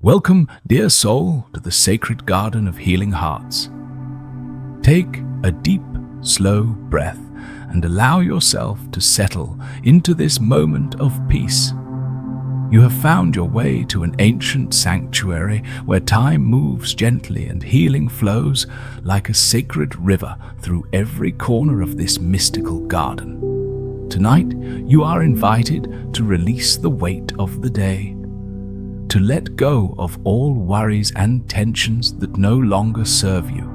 Welcome, dear soul, to the sacred garden of healing hearts. Take a deep, slow breath and allow yourself to settle into this moment of peace. You have found your way to an ancient sanctuary where time moves gently and healing flows like a sacred river through every corner of this mystical garden. Tonight, you are invited to release the weight of the day, to let go of all worries and tensions that no longer serve you.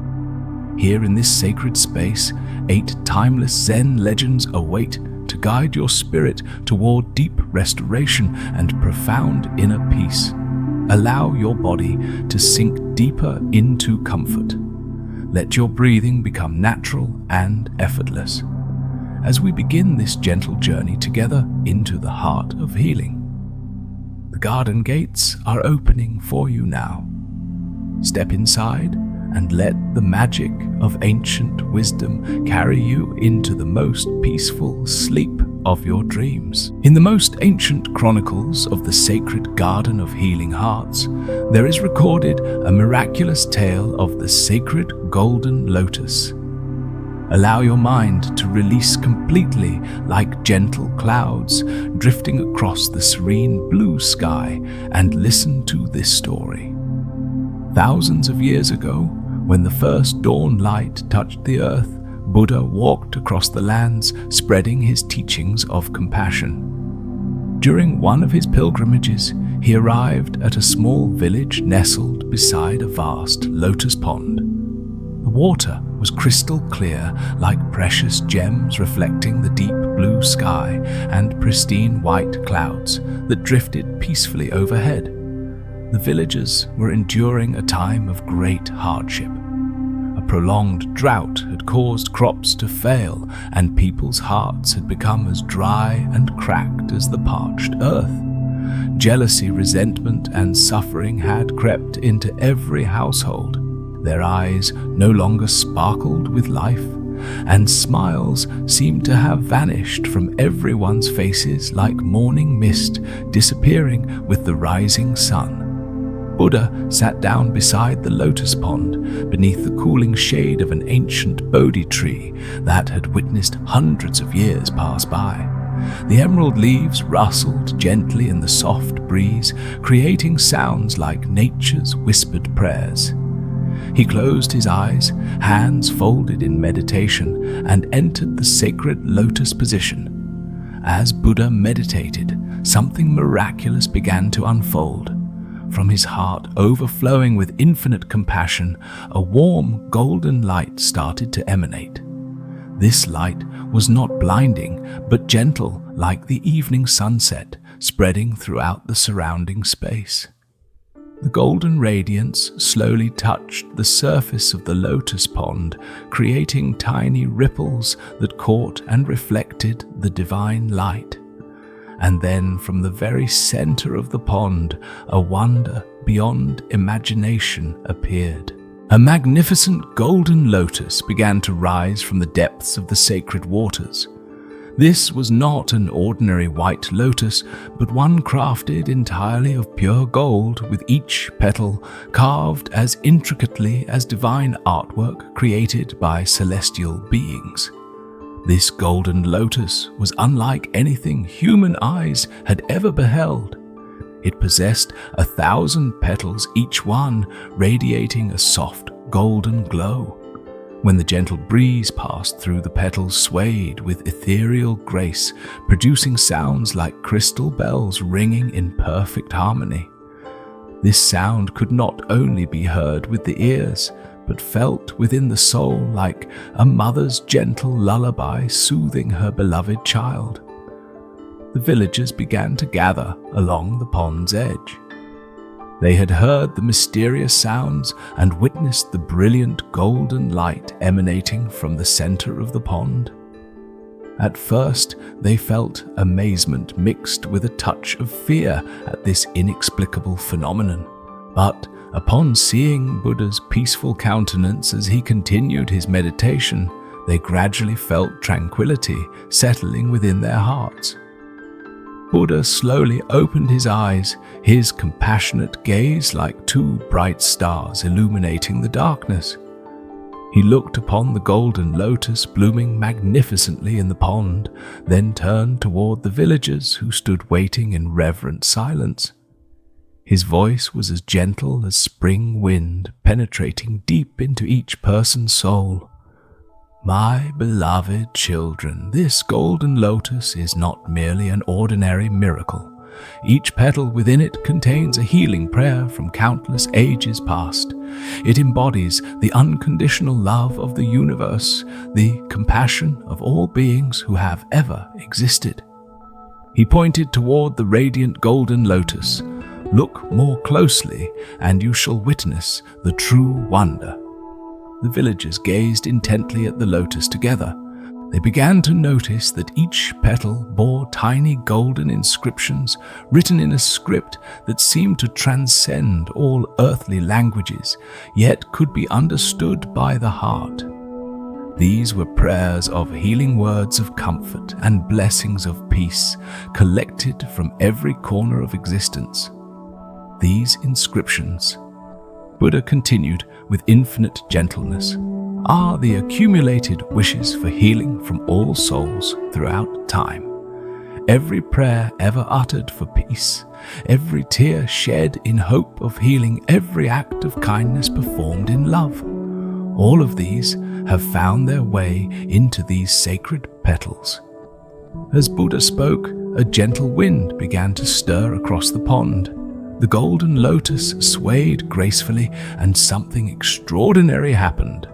Here in this sacred space, 8 timeless Zen legends await to guide your spirit toward deep restoration and profound inner peace. Allow your body to sink deeper into comfort. Let your breathing become natural and effortless as we begin this gentle journey together into the heart of healing. The garden gates are opening for you now. Step inside and let the magic of ancient wisdom carry you into the most peaceful sleep of your dreams. In the most ancient chronicles of the sacred garden of healing hearts, there is recorded a miraculous tale of the sacred golden lotus. Allow your mind to release completely like gentle clouds drifting across the serene blue sky and listen to this story. Thousands of years ago, when the first dawn light touched the earth, Buddha walked across the lands, spreading his teachings of compassion. During one of his pilgrimages, he arrived at a small village nestled beside a vast lotus pond. The water was crystal clear, like precious gems reflecting the deep blue sky and pristine white clouds that drifted peacefully overhead. The villagers were enduring a time of great hardship. A prolonged drought had caused crops to fail, and people's hearts had become as dry and cracked as the parched earth. Jealousy, resentment, and suffering had crept into every household. Their eyes no longer sparkled with life, and smiles seemed to have vanished from everyone's faces like morning mist disappearing with the rising sun. Buddha sat down beside the lotus pond beneath the cooling shade of an ancient Bodhi tree that had witnessed hundreds of years pass by. The emerald leaves rustled gently in the soft breeze, creating sounds like nature's whispered prayers. He closed his eyes, hands folded in meditation, and entered the sacred lotus position. As Buddha meditated, something miraculous began to unfold. From his heart overflowing with infinite compassion, a warm golden light started to emanate. This light was not blinding, but gentle like the evening sunset, spreading throughout the surrounding space. The golden radiance slowly touched the surface of the lotus pond, creating tiny ripples that caught and reflected the divine light. And then from the very center of the pond, a wonder beyond imagination appeared. A magnificent golden lotus began to rise from the depths of the sacred waters. This was not an ordinary white lotus, but one crafted entirely of pure gold, with each petal carved as intricately as divine artwork created by celestial beings. This golden lotus was unlike anything human eyes had ever beheld. It possessed 1,000 petals, each one radiating a soft golden glow. When the gentle breeze passed through, the petals swayed with ethereal grace, producing sounds like crystal bells ringing in perfect harmony. This sound could not only be heard with the ears, but felt within the soul like a mother's gentle lullaby soothing her beloved child. The villagers began to gather along the pond's edge. They had heard the mysterious sounds and witnessed the brilliant golden light emanating from the center of the pond. At first, they felt amazement mixed with a touch of fear at this inexplicable phenomenon. But upon seeing Buddha's peaceful countenance as he continued his meditation, they gradually felt tranquility settling within their hearts. Buddha slowly opened his eyes, his compassionate gaze like two bright stars illuminating the darkness. He looked upon the golden lotus blooming magnificently in the pond, then turned toward the villagers who stood waiting in reverent silence. His voice was as gentle as spring wind, penetrating deep into each person's soul. My beloved children, this golden lotus is not merely an ordinary miracle. Each petal within it contains a healing prayer from countless ages past. It embodies the unconditional love of the universe, the compassion of all beings who have ever existed. He pointed toward the radiant golden lotus. Look more closely, and you shall witness the true wonder. The villagers gazed intently at the lotus together. They began to notice that each petal bore tiny golden inscriptions written in a script that seemed to transcend all earthly languages, yet could be understood by the heart. These were prayers of healing words of comfort and blessings of peace, collected from every corner of existence. These inscriptions, Buddha continued with infinite gentleness, are the accumulated wishes for healing from all souls throughout time. Every prayer ever uttered for peace, every tear shed in hope of healing, every act of kindness performed in love. All of these have found their way into these sacred petals. As Buddha spoke, a gentle wind began to stir across the pond. The golden lotus swayed gracefully, and something extraordinary happened.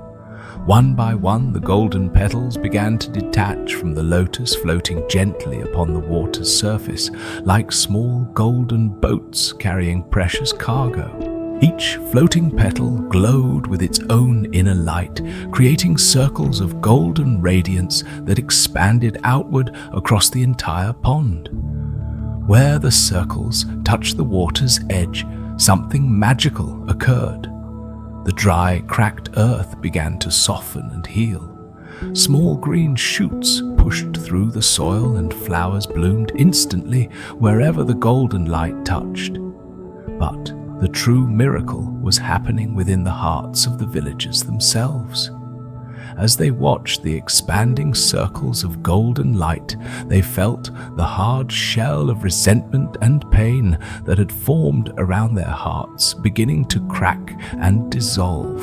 One by one, the golden petals began to detach from the lotus, floating gently upon the water's surface, like small golden boats carrying precious cargo. Each floating petal glowed with its own inner light, creating circles of golden radiance that expanded outward across the entire pond. Where the circles touched the water's edge, something magical occurred. The dry, cracked earth began to soften and heal. Small green shoots pushed through the soil, and flowers bloomed instantly wherever the golden light touched. But the true miracle was happening within the hearts of the villagers themselves. As they watched the expanding circles of golden light, they felt the hard shell of resentment and pain that had formed around their hearts beginning to crack and dissolve.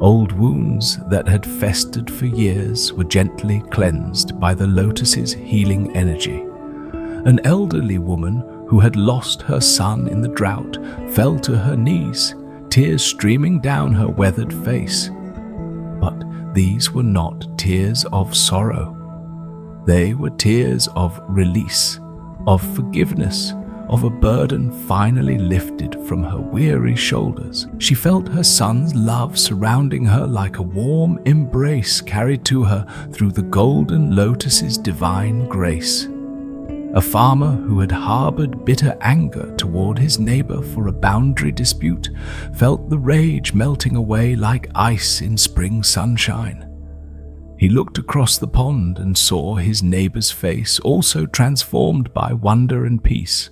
Old wounds that had festered for years were gently cleansed by the lotus's healing energy. An elderly woman who had lost her son in the drought fell to her knees, tears streaming down her weathered face. But these were not tears of sorrow. They were tears of release, of forgiveness, of a burden finally lifted from her weary shoulders. She felt her son's love surrounding her like a warm embrace carried to her through the golden lotus's divine grace. A farmer who had harbored bitter anger toward his neighbor for a boundary dispute felt the rage melting away like ice in spring sunshine. He looked across the pond and saw his neighbor's face also transformed by wonder and peace.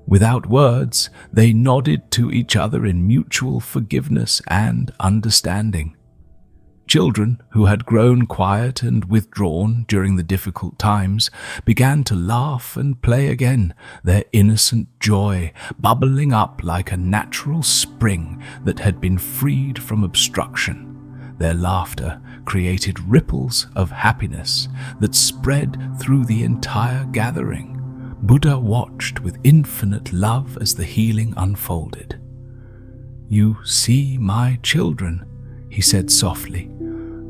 Without words, they nodded to each other in mutual forgiveness and understanding. Children who had grown quiet and withdrawn during the difficult times began to laugh and play again, their innocent joy bubbling up like a natural spring that had been freed from obstruction. Their laughter created ripples of happiness that spread through the entire gathering. Buddha watched with infinite love as the healing unfolded. "You see, my children," he said softly,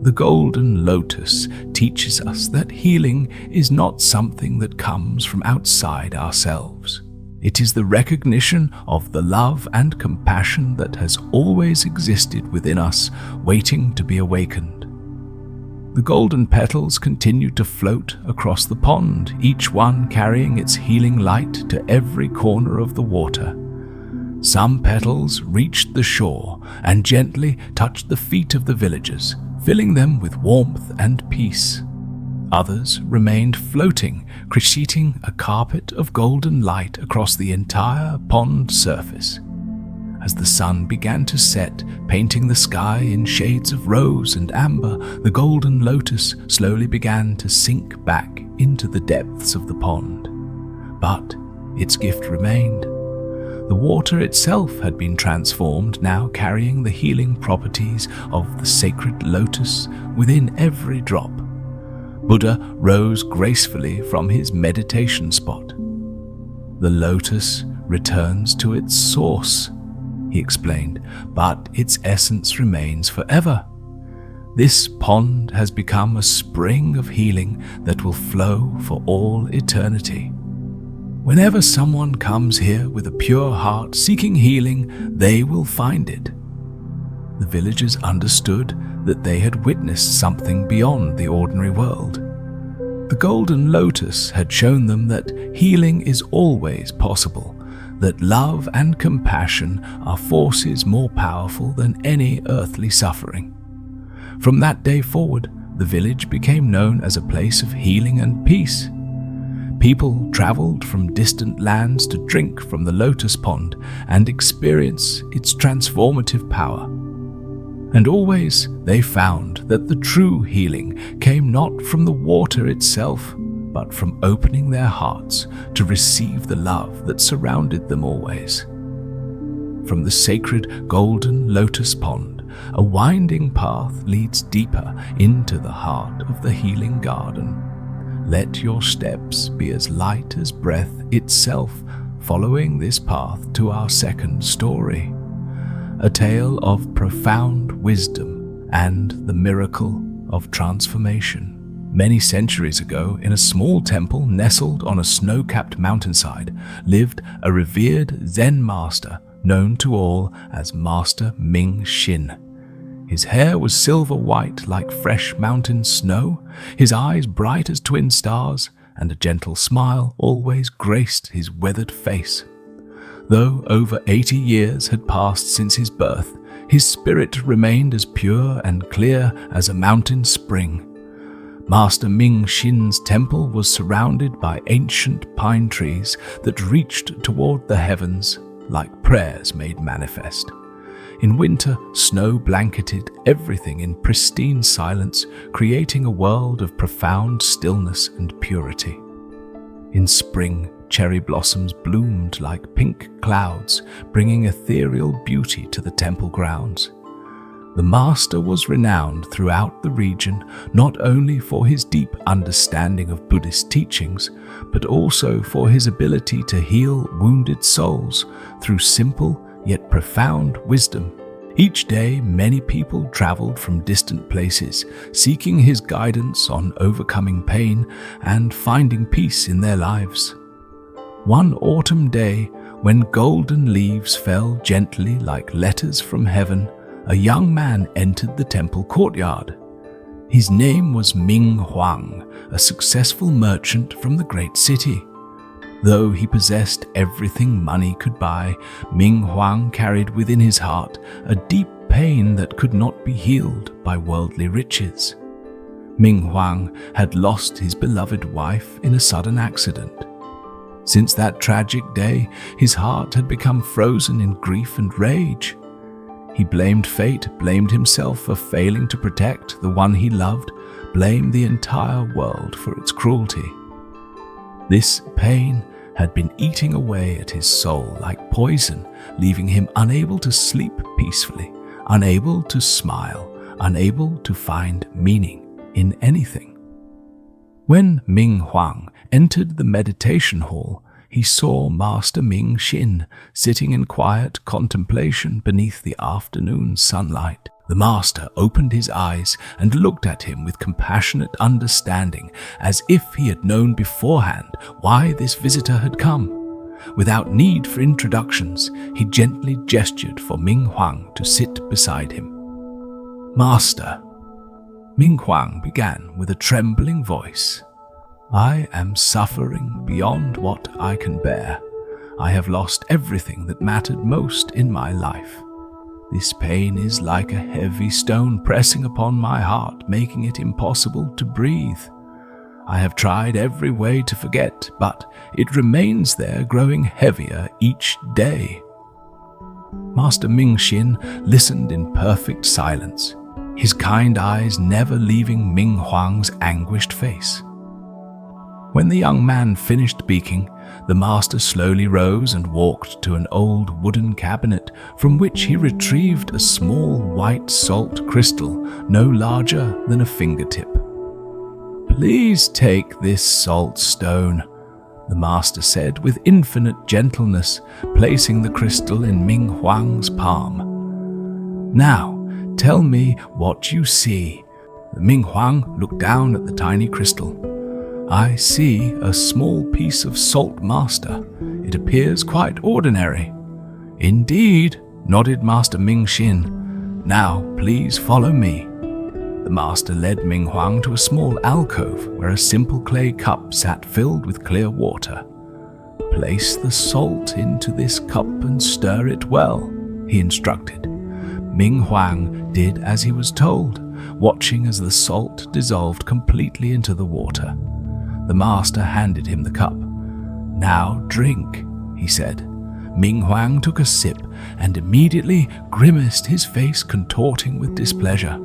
"the golden lotus teaches us that healing is not something that comes from outside ourselves. It is the recognition of the love and compassion that has always existed within us, waiting to be awakened." The golden petals continued to float across the pond, each one carrying its healing light to every corner of the water. Some petals reached the shore and gently touched the feet of the villagers, filling them with warmth and peace. Others remained floating, creating a carpet of golden light across the entire pond surface. As the sun began to set, painting the sky in shades of rose and amber, the golden lotus slowly began to sink back into the depths of the pond. But its gift remained. The water itself had been transformed, now carrying the healing properties of the sacred lotus within every drop. Buddha rose gracefully from his meditation spot. The lotus returns to its source, he explained, but its essence remains forever. This pond has become a spring of healing that will flow for all eternity. Whenever someone comes here with a pure heart seeking healing, they will find it. The villagers understood that they had witnessed something beyond the ordinary world. The golden lotus had shown them that healing is always possible, that love and compassion are forces more powerful than any earthly suffering. From that day forward, the village became known as a place of healing and peace. People traveled from distant lands to drink from the lotus pond and experience its transformative power. And always they found that the true healing came not from the water itself, but from opening their hearts to receive the love that surrounded them always. From the sacred golden lotus pond, a winding path leads deeper into the heart of the healing garden. Let your steps be as light as breath itself, following this path to our second story, a tale of profound wisdom and the miracle of transformation. Many centuries ago, in a small temple nestled on a snow-capped mountainside, lived a revered Zen master known to all as Master Ming Xin. His hair was silver white like fresh mountain snow, his eyes bright as twin stars, and a gentle smile always graced his weathered face. Though over 80 years had passed since his birth, his spirit remained as pure and clear as a mountain spring. Master Ming Xin's temple was surrounded by ancient pine trees that reached toward the heavens like prayers made manifest. In winter, snow blanketed everything in pristine silence, creating a world of profound stillness and purity. In spring, cherry blossoms bloomed like pink clouds, bringing ethereal beauty to the temple grounds. The master was renowned throughout the region not only for his deep understanding of Buddhist teachings, but also for his ability to heal wounded souls through simple yet profound wisdom. Each day, many people traveled from distant places, seeking his guidance on overcoming pain and finding peace in their lives. One autumn day, when golden leaves fell gently like letters from heaven, a young man entered the temple courtyard. His name was Ming Huang, a successful merchant from the great city. Though he possessed everything money could buy, Ming Huang carried within his heart a deep pain that could not be healed by worldly riches. Ming Huang had lost his beloved wife in a sudden accident. Since that tragic day, his heart had become frozen in grief and rage. He blamed fate, blamed himself for failing to protect the one he loved, blamed the entire world for its cruelty. This pain had been eating away at his soul like poison, leaving him unable to sleep peacefully, unable to smile, unable to find meaning in anything. When Ming Huang entered the meditation hall, he saw Master Ming Xin sitting in quiet contemplation beneath the afternoon sunlight. The master opened his eyes and looked at him with compassionate understanding, as if he had known beforehand why this visitor had come. Without need for introductions, he gently gestured for Ming Huang to sit beside him. "Master," Ming Huang began with a trembling voice, "I am suffering beyond what I can bear. I have lost everything that mattered most in my life. This pain is like a heavy stone pressing upon my heart, making it impossible to breathe. I have tried every way to forget, but it remains there, growing heavier each day." Master Mingxin listened in perfect silence, his kind eyes never leaving Ming Huang's anguished face. When the young man finished speaking, the master slowly rose and walked to an old wooden cabinet from which he retrieved a small white salt crystal no larger than a fingertip. "Please take this salt stone," the master said with infinite gentleness, placing the crystal in Ming Huang's palm. "Now, tell me what you see." Ming Huang looked down at the tiny crystal. "I see a small piece of salt, master. It appears quite ordinary." "Indeed," nodded Master Mingxin. "Now, please follow me." The master led Ming Huang to a small alcove where a simple clay cup sat filled with clear water. "Place the salt into this cup and stir it well," he instructed. Ming Huang did as he was told, watching as the salt dissolved completely into the water. The master handed him the cup. "Now drink," he said. Ming Huang took a sip and immediately grimaced, his face contorting with displeasure.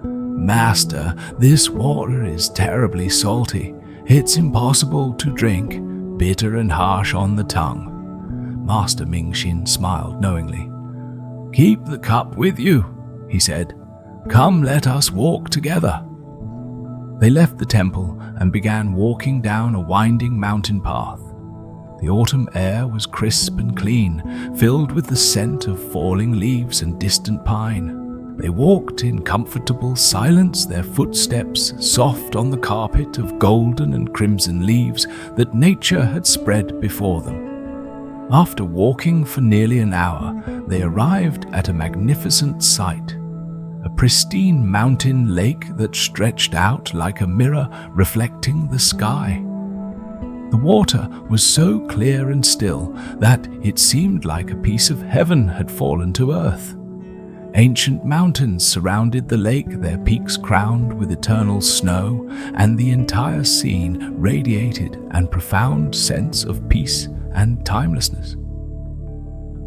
"Master, this water is terribly salty. It's impossible to drink, bitter and harsh on the tongue." Master Mingxin smiled knowingly. "Keep the cup with you," he said. "Come, let us walk together." They left the temple and began walking down a winding mountain path. The autumn air was crisp and clean, filled with the scent of falling leaves and distant pine. They walked in comfortable silence, their footsteps soft on the carpet of golden and crimson leaves that nature had spread before them. After walking for nearly an hour, they arrived at a magnificent sight. A pristine mountain lake that stretched out like a mirror reflecting the sky. The water was so clear and still that it seemed like a piece of heaven had fallen to earth. Ancient mountains surrounded the lake, their peaks crowned with eternal snow, and the entire scene radiated a profound sense of peace and timelessness.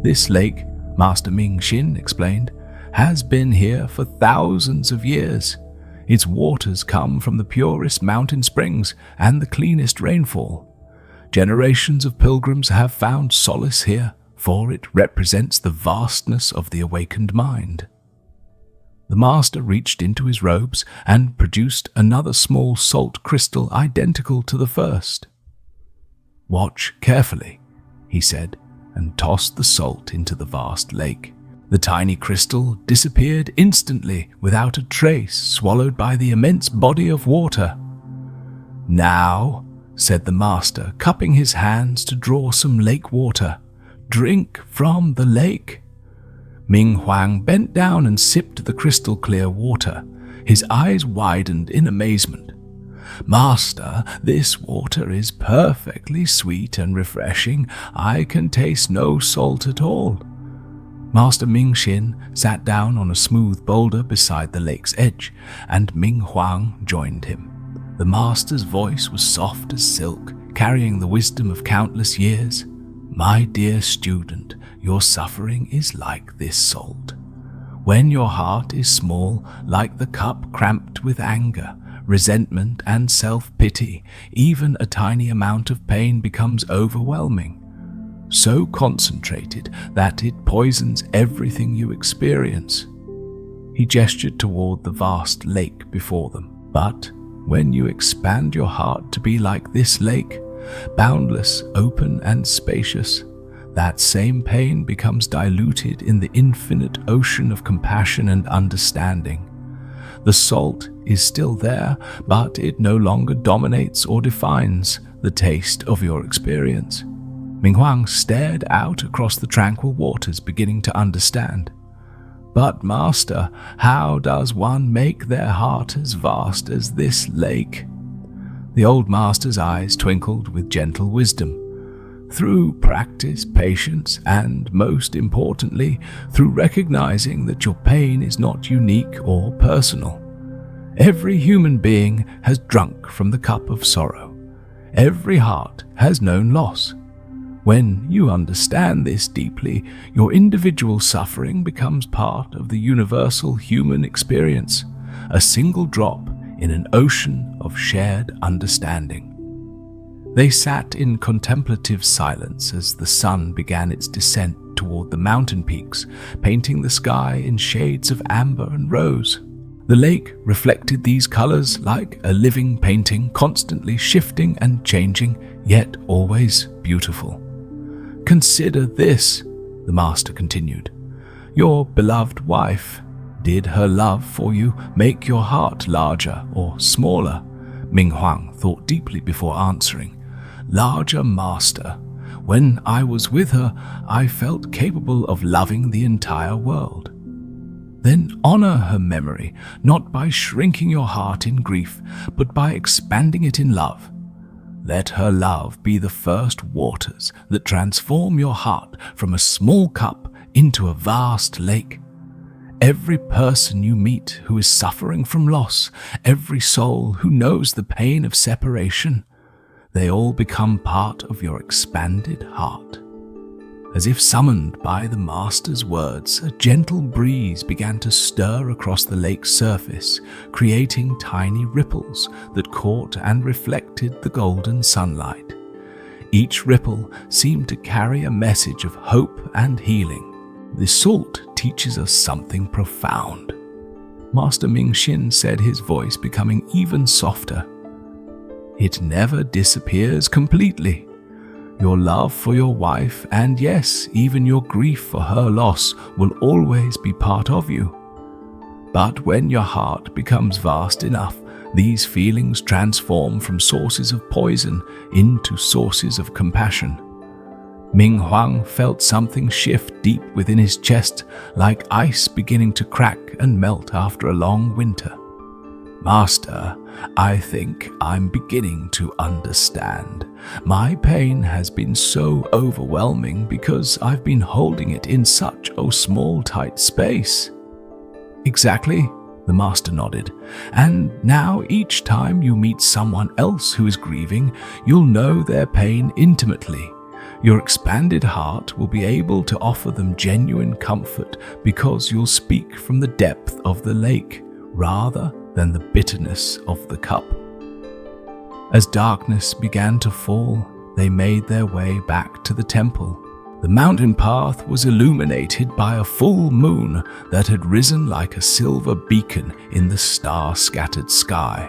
"This lake," Master Mingxin explained, "has been here for thousands of years. Its waters come from the purest mountain springs and the cleanest rainfall. Generations of pilgrims have found solace here, for it represents the vastness of the awakened mind." The master reached into his robes and produced another small salt crystal identical to the first. "Watch carefully," he said, and tossed the salt into the vast lake. The tiny crystal disappeared instantly without a trace, swallowed by the immense body of water. "Now," said the master, cupping his hands to draw some lake water, "drink from the lake." Ming Huang bent down and sipped the crystal clear water. His eyes widened in amazement. "Master, this water is perfectly sweet and refreshing. I can taste no salt at all." Master Mingxin sat down on a smooth boulder beside the lake's edge, and Ming Huang joined him. The master's voice was soft as silk, carrying the wisdom of countless years. "My dear student, your suffering is like this salt. When your heart is small, like the cup cramped with anger, resentment and self-pity, even a tiny amount of pain becomes overwhelming, so concentrated that it poisons everything you experience." He gestured toward the vast lake before them. "But when you expand your heart to be like this lake, boundless, open and spacious, that same pain becomes diluted in the infinite ocean of compassion and understanding. The salt is still there, but it no longer dominates or defines the taste of your experience." Ming Huang stared out across the tranquil waters, beginning to understand. "But master, how does one make their heart as vast as this lake?" The old master's eyes twinkled with gentle wisdom. "Through practice, patience, and most importantly, through recognizing that your pain is not unique or personal. Every human being has drunk from the cup of sorrow. Every heart has known loss. When you understand this deeply, your individual suffering becomes part of the universal human experience, a single drop in an ocean of shared understanding. They sat in contemplative silence as the sun began its descent toward the mountain peaks, painting the sky in shades of amber and rose. The lake reflected these colors like a living painting, constantly shifting and changing, yet always beautiful. "Consider this," the master continued. "Your beloved wife. Did her love for you make your heart larger or smaller?" Ming Huang thought deeply before answering. "Larger, master. When I was with her, I felt capable of loving the entire world." Then honor her memory, not by shrinking your heart in grief, but by expanding it in love. Let her love be the first waters that transform your heart from a small cup into a vast lake. Every person you meet who is suffering from loss, every soul who knows the pain of separation, they all become part of your expanded heart. As if summoned by the master's words, a gentle breeze began to stir across the lake's surface, creating tiny ripples that caught and reflected the golden sunlight. Each ripple seemed to carry a message of hope and healing. The salt teaches us something profound. Master Ming Xin said, his voice becoming even softer. It never disappears completely. Your love for your wife, and yes, even your grief for her loss, will always be part of you. But when your heart becomes vast enough, these feelings transform from sources of poison into sources of compassion. Ming Huang felt something shift deep within his chest, like ice beginning to crack and melt after a long winter. "Master, I think I'm beginning to understand. My pain has been so overwhelming because I've been holding it in such a small, tight space." "Exactly," the master nodded. "And now each time you meet someone else who is grieving, you'll know their pain intimately. Your expanded heart will be able to offer them genuine comfort because you'll speak from the depth of the lake rather than the bitterness of the cup." As darkness began to fall, they made their way back to the temple. The mountain path was illuminated by a full moon that had risen like a silver beacon in the star-scattered sky.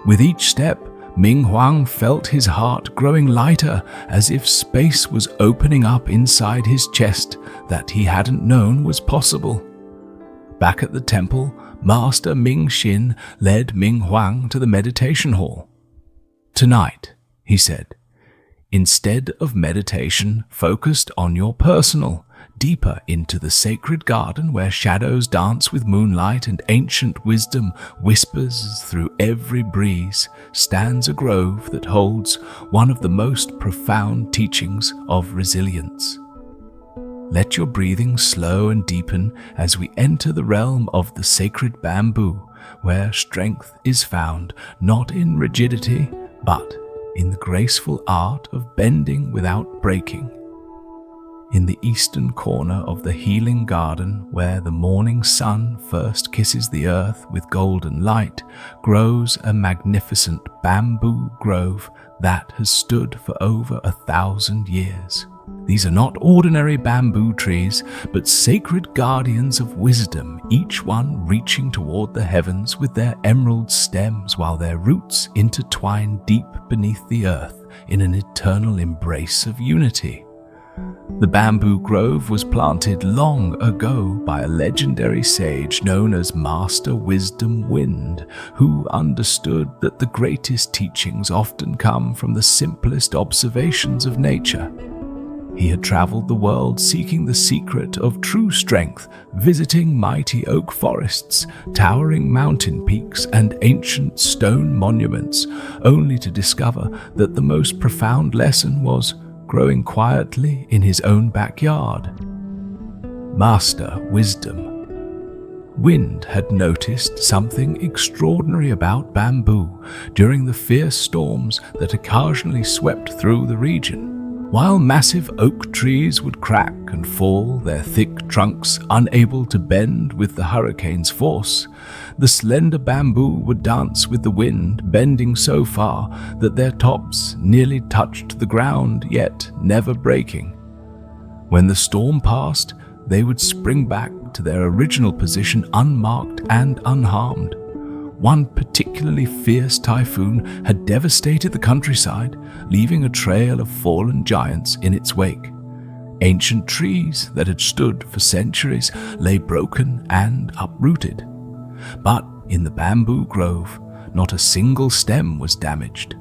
With each step, Ming Huang felt his heart growing lighter, as if space was opening up inside his chest that he hadn't known was possible. Back at the temple, Master Ming Xin led Ming Huang to the meditation hall. "Tonight," he said, "instead of meditation focused on your personal, deeper into the sacred garden where shadows dance with moonlight and ancient wisdom whispers through every breeze, stands a grove that holds one of the most profound teachings of resilience. Let your breathing slow and deepen as we enter the realm of the sacred bamboo, where strength is found not in rigidity, but in the graceful art of bending without breaking. In the eastern corner of the healing garden, where the morning sun first kisses the earth with golden light, grows a magnificent bamboo grove that has stood for over 1,000 years. These are not ordinary bamboo trees, but sacred guardians of wisdom, each one reaching toward the heavens with their emerald stems, while their roots intertwine deep beneath the earth in an eternal embrace of unity. The bamboo grove was planted long ago by a legendary sage known as Master Wisdom Wind, who understood that the greatest teachings often come from the simplest observations of nature. He had traveled the world seeking the secret of true strength, visiting mighty oak forests, towering mountain peaks, and ancient stone monuments, only to discover that the most profound lesson was growing quietly in his own backyard. Master Wisdom. Wind had noticed something extraordinary about bamboo during the fierce storms that occasionally swept through the region. While massive oak trees would crack and fall, their thick trunks unable to bend with the hurricane's force, the slender bamboo would dance with the wind, bending so far that their tops nearly touched the ground, yet never breaking. When the storm passed, they would spring back to their original position unmarked and unharmed. One particularly fierce typhoon had devastated the countryside, leaving a trail of fallen giants in its wake. Ancient trees that had stood for centuries lay broken and uprooted. But in the bamboo grove, not a single stem was damaged.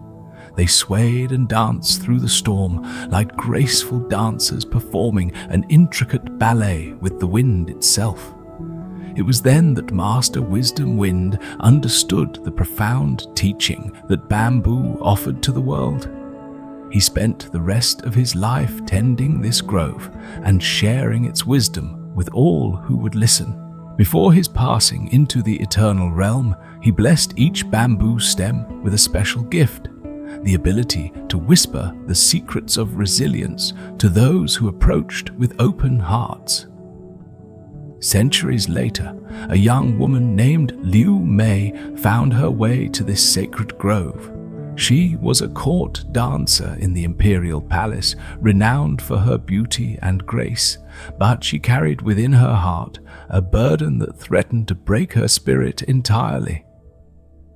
They swayed and danced through the storm like graceful dancers performing an intricate ballet with the wind itself. It was then that Master Wisdom Wind understood the profound teaching that bamboo offered to the world. He spent the rest of his life tending this grove and sharing its wisdom with all who would listen. Before his passing into the eternal realm, he blessed each bamboo stem with a special gift, the ability to whisper the secrets of resilience to those who approached with open hearts. Centuries later, a young woman named Liu Mei found her way to this sacred grove. She was a court dancer in the imperial palace, renowned for her beauty and grace, but she carried within her heart a burden that threatened to break her spirit entirely.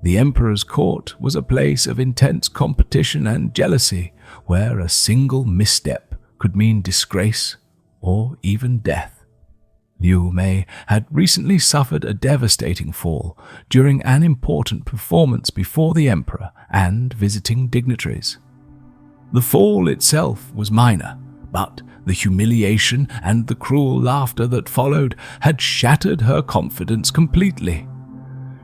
The emperor's court was a place of intense competition and jealousy, where a single misstep could mean disgrace or even death. Liu Mei had recently suffered a devastating fall during an important performance before the emperor and visiting dignitaries. The fall itself was minor, but the humiliation and the cruel laughter that followed had shattered her confidence completely.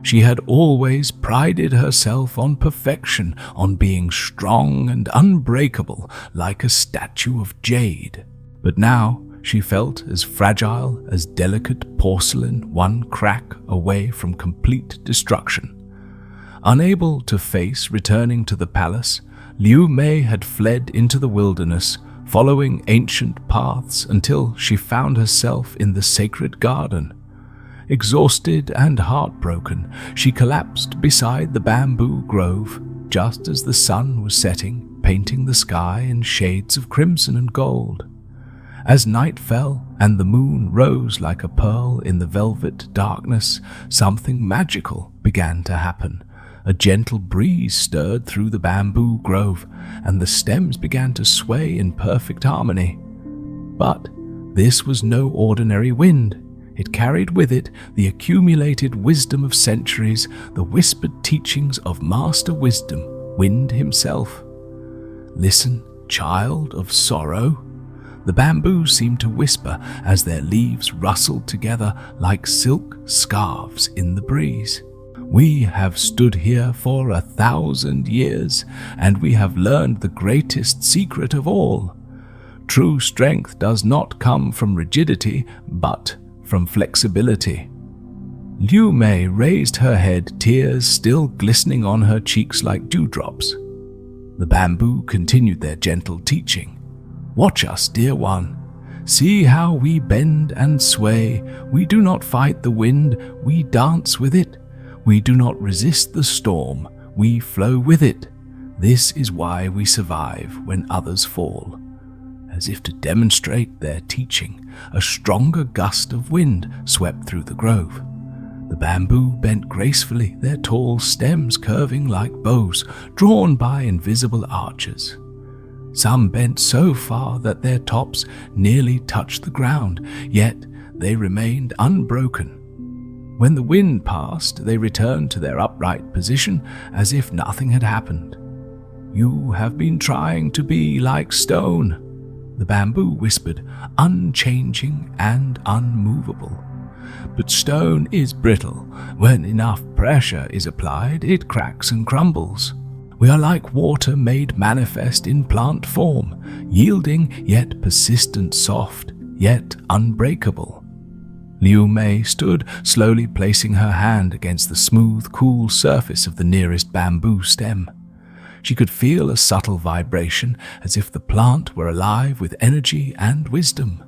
She had always prided herself on perfection, on being strong and unbreakable like a statue of jade. But now she felt as fragile as delicate porcelain, one crack away from complete destruction. Unable to face returning to the palace, Liu Mei had fled into the wilderness, following ancient paths until she found herself in the sacred garden. Exhausted and heartbroken, she collapsed beside the bamboo grove just as the sun was setting, painting the sky in shades of crimson and gold. As night fell and the moon rose like a pearl in the velvet darkness, something magical began to happen. A gentle breeze stirred through the bamboo grove, and the stems began to sway in perfect harmony. But this was no ordinary wind. It carried with it the accumulated wisdom of centuries, the whispered teachings of Master Wisdom, Wind himself. "Listen, child of sorrow." The bamboo seemed to whisper as their leaves rustled together like silk scarves in the breeze. "We have stood here for 1,000 years, and we have learned the greatest secret of all. True strength does not come from rigidity, but from flexibility." Liu Mei raised her head, tears still glistening on her cheeks like dewdrops. The bamboo continued their gentle teaching. "Watch us, dear one. See how we bend and sway. We do not fight the wind, we dance with it. We do not resist the storm, we flow with it. This is why we survive when others fall." As if to demonstrate their teaching, a stronger gust of wind swept through the grove. The bamboo bent gracefully, their tall stems curving like bows drawn by invisible archers. Some bent so far that their tops nearly touched the ground, yet they remained unbroken. When the wind passed, they returned to their upright position as if nothing had happened. "You have been trying to be like stone," the bamboo whispered, "unchanging and unmovable. But stone is brittle. When enough pressure is applied, it cracks and crumbles. We are like water made manifest in plant form, yielding yet persistent, soft, yet unbreakable." Liu Mei stood, slowly placing her hand against the smooth, cool surface of the nearest bamboo stem. She could feel a subtle vibration, as if the plant were alive with energy and wisdom.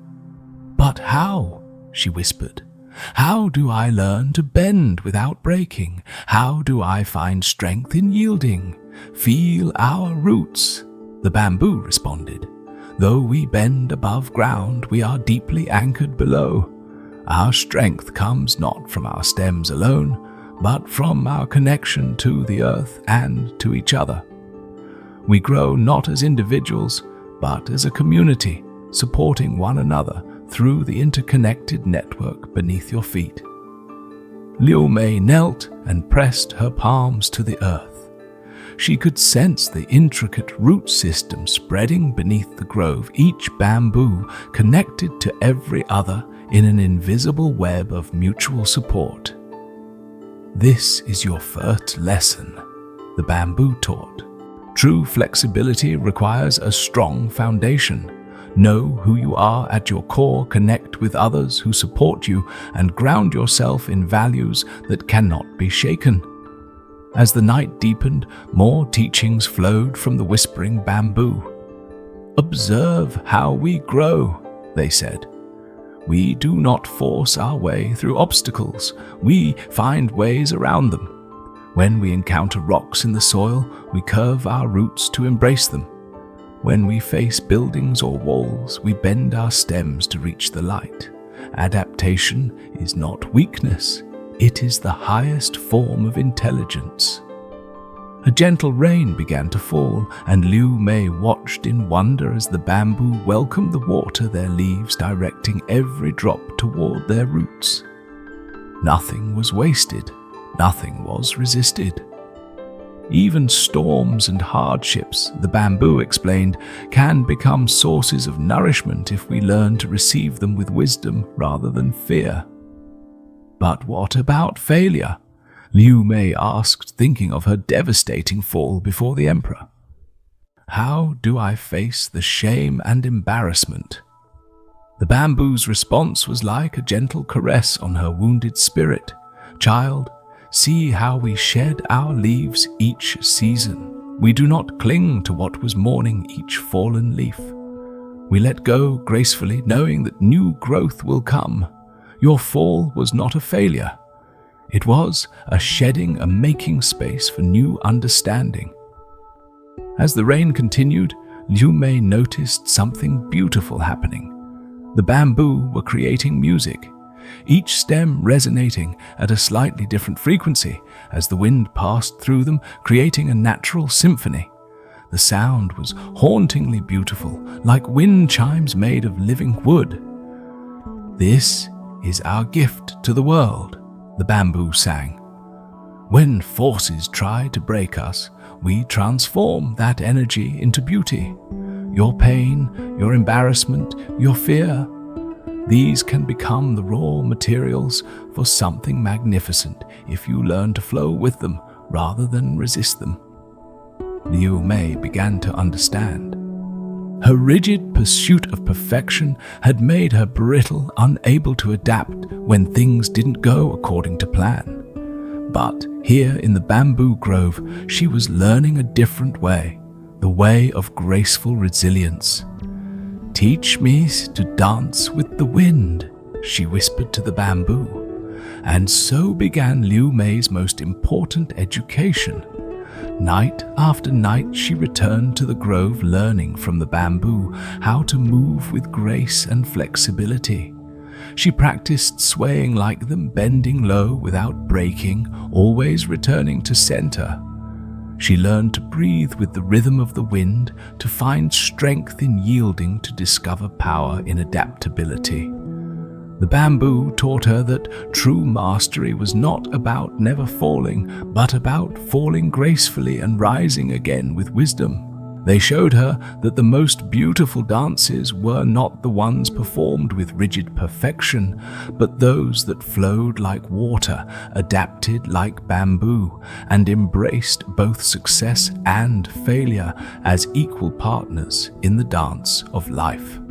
"But how?" she whispered. "How do I learn to bend without breaking? How do I find strength in yielding? Feel our roots." The bamboo responded. "Though we bend above ground, we are deeply anchored below. Our strength comes not from our stems alone, but from our connection to the earth and to each other. We grow not as individuals, but as a community, supporting one another through the interconnected network beneath your feet." Liu Mei knelt and pressed her palms to the earth. She could sense the intricate root system spreading beneath the grove, each bamboo connected to every other in an invisible web of mutual support. "This is your first lesson," the bamboo taught. "True flexibility requires a strong foundation. Know who you are at your core, connect with others who support you, and ground yourself in values that cannot be shaken." As the night deepened, more teachings flowed from the whispering bamboo. "Observe how we grow," they said. "We do not force our way through obstacles, we find ways around them. When we encounter rocks in the soil, we curve our roots to embrace them. When we face buildings or walls, we bend our stems to reach the light. Adaptation is not weakness, it is the highest form of intelligence." A gentle rain began to fall, and Liu Mei watched in wonder as the bamboo welcomed the water, their leaves directing every drop toward their roots. Nothing was wasted, nothing was resisted. Even storms and hardships, the bamboo explained, can become sources of nourishment if we learn to receive them with wisdom rather than fear. "But what about failure?" Liu Mei asked, thinking of her devastating fall before the emperor. "How do I face the shame and embarrassment?" The bamboo's response was like a gentle caress on her wounded spirit. "Child, see how we shed our leaves each season. We do not cling to what was mourning each fallen leaf. We let go gracefully, knowing that new growth will come. Your fall was not a failure. It was a shedding, a making space for new understanding." As the rain continued, Liu Mei noticed something beautiful happening. The bamboo were creating music, each stem resonating at a slightly different frequency as the wind passed through them, creating a natural symphony. The sound was hauntingly beautiful, like wind chimes made of living wood. "This is our gift to the world," the bamboo sang. "When forces try to break us, we transform that energy into beauty. Your pain, your embarrassment, your fear, these can become the raw materials for something magnificent if you learn to flow with them rather than resist them." Liu Mei began to understand. Her rigid pursuit of perfection had made her brittle, unable to adapt when things didn't go according to plan. But here in the bamboo grove, she was learning a different way, the way of graceful resilience. "Teach me to dance with the wind," she whispered to the bamboo. And so began Liu Mei's most important education. Night after night she returned to the grove, learning from the bamboo how to move with grace and flexibility. She practiced swaying like them, bending low without breaking, always returning to center. She learned to breathe with the rhythm of the wind, to find strength in yielding, to discover power in adaptability. The bamboo taught her that true mastery was not about never falling, but about falling gracefully and rising again with wisdom. They showed her that the most beautiful dances were not the ones performed with rigid perfection, but those that flowed like water, adapted like bamboo, and embraced both success and failure as equal partners in the dance of life.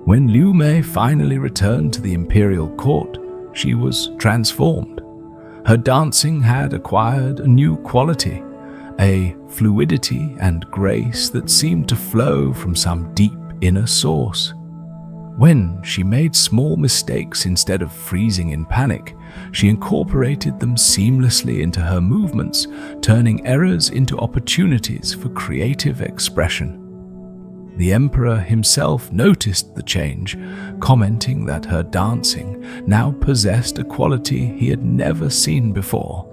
When Liu Mei finally returned to the imperial court, she was transformed. Her dancing had acquired a new quality, a fluidity and grace that seemed to flow from some deep inner source. When she made small mistakes instead of freezing in panic, she incorporated them seamlessly into her movements, turning errors into opportunities for creative expression. The emperor himself noticed the change, commenting that her dancing now possessed a quality he had never seen before.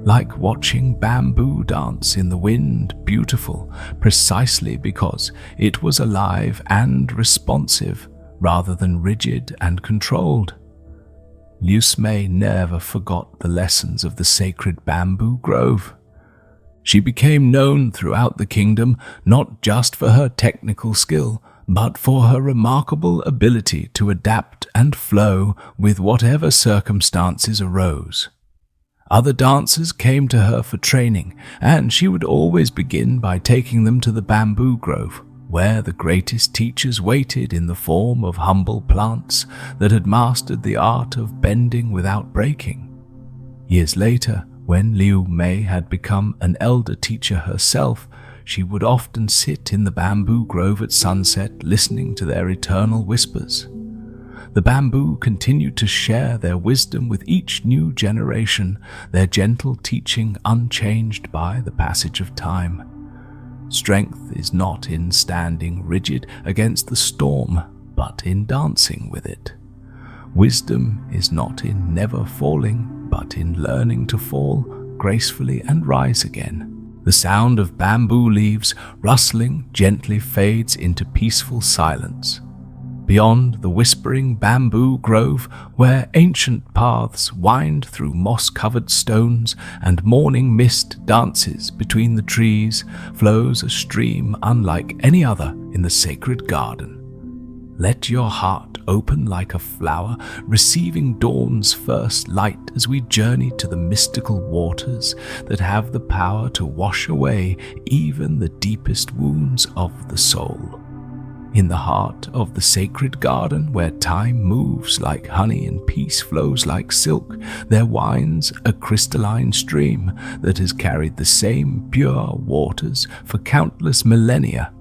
Like watching bamboo dance in the wind, beautiful, precisely because it was alive and responsive, rather than rigid and controlled. Liu Mei never forgot the lessons of the sacred bamboo grove. She became known throughout the kingdom not just for her technical skill, but for her remarkable ability to adapt and flow with whatever circumstances arose. Other dancers came to her for training, and she would always begin by taking them to the bamboo grove, where the greatest teachers waited in the form of humble plants that had mastered the art of bending without breaking. Years later, when Liu Mei had become an elder teacher herself, she would often sit in the bamboo grove at sunset listening to their eternal whispers. The bamboo continued to share their wisdom with each new generation, their gentle teaching unchanged by the passage of time. Strength is not in standing rigid against the storm, but in dancing with it. Wisdom is not in never falling, but in learning to fall gracefully and rise again. The sound of bamboo leaves rustling gently fades into peaceful silence. Beyond the whispering bamboo grove, where ancient paths wind through moss-covered stones and morning mist dances between the trees, flows a stream unlike any other in the sacred garden. Let your heart open like a flower, receiving dawn's first light as we journey to the mystical waters that have the power to wash away even the deepest wounds of the soul. In the heart of the sacred garden, where time moves like honey and peace flows like silk, there winds a crystalline stream that has carried the same pure waters for countless millennia.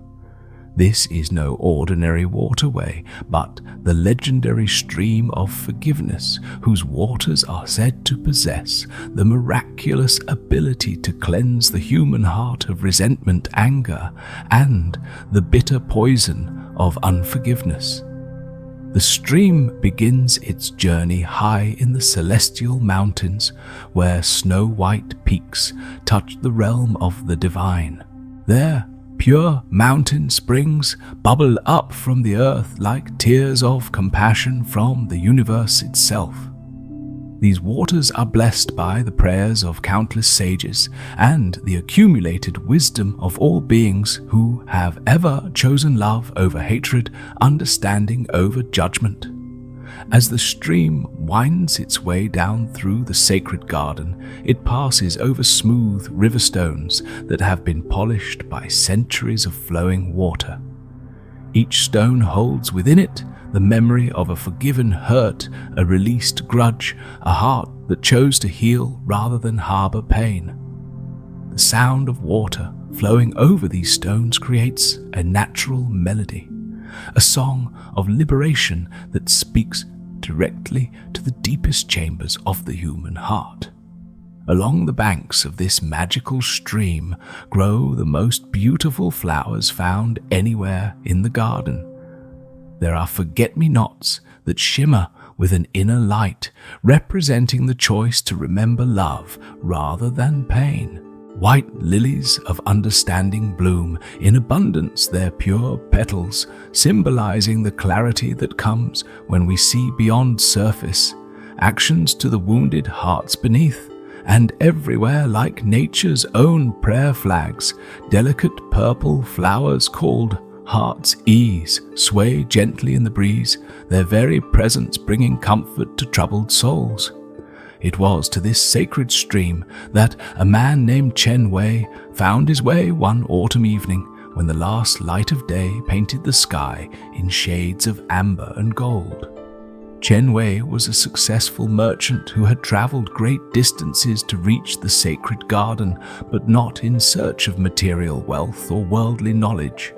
This is no ordinary waterway, but the legendary stream of forgiveness, whose waters are said to possess the miraculous ability to cleanse the human heart of resentment, anger, and the bitter poison of unforgiveness. The stream begins its journey high in the celestial mountains, where snow-white peaks touch the realm of the divine. There, pure mountain springs bubble up from the earth like tears of compassion from the universe itself. These waters are blessed by the prayers of countless sages and the accumulated wisdom of all beings who have ever chosen love over hatred, understanding over judgment. As the stream winds its way down through the sacred garden, it passes over smooth river stones that have been polished by centuries of flowing water. Each stone holds within it the memory of a forgiven hurt, a released grudge, a heart that chose to heal rather than harbor pain. The sound of water flowing over these stones creates a natural melody, a song of liberation that speaks directly to the deepest chambers of the human heart. Along the banks of this magical stream grow the most beautiful flowers found anywhere in the garden. There are forget-me-nots that shimmer with an inner light, representing the choice to remember love rather than pain. White lilies of understanding bloom in abundance, their pure petals symbolizing the clarity that comes when we see beyond surface, actions to the wounded hearts beneath. And everywhere, like nature's own prayer flags, delicate purple flowers called heart's ease sway gently in the breeze, their very presence bringing comfort to troubled souls. It was to this sacred stream that a man named Chen Wei found his way one autumn evening when the last light of day painted the sky in shades of amber and gold. Chen Wei was a successful merchant who had traveled great distances to reach the sacred garden, but not in search of material wealth or worldly knowledge.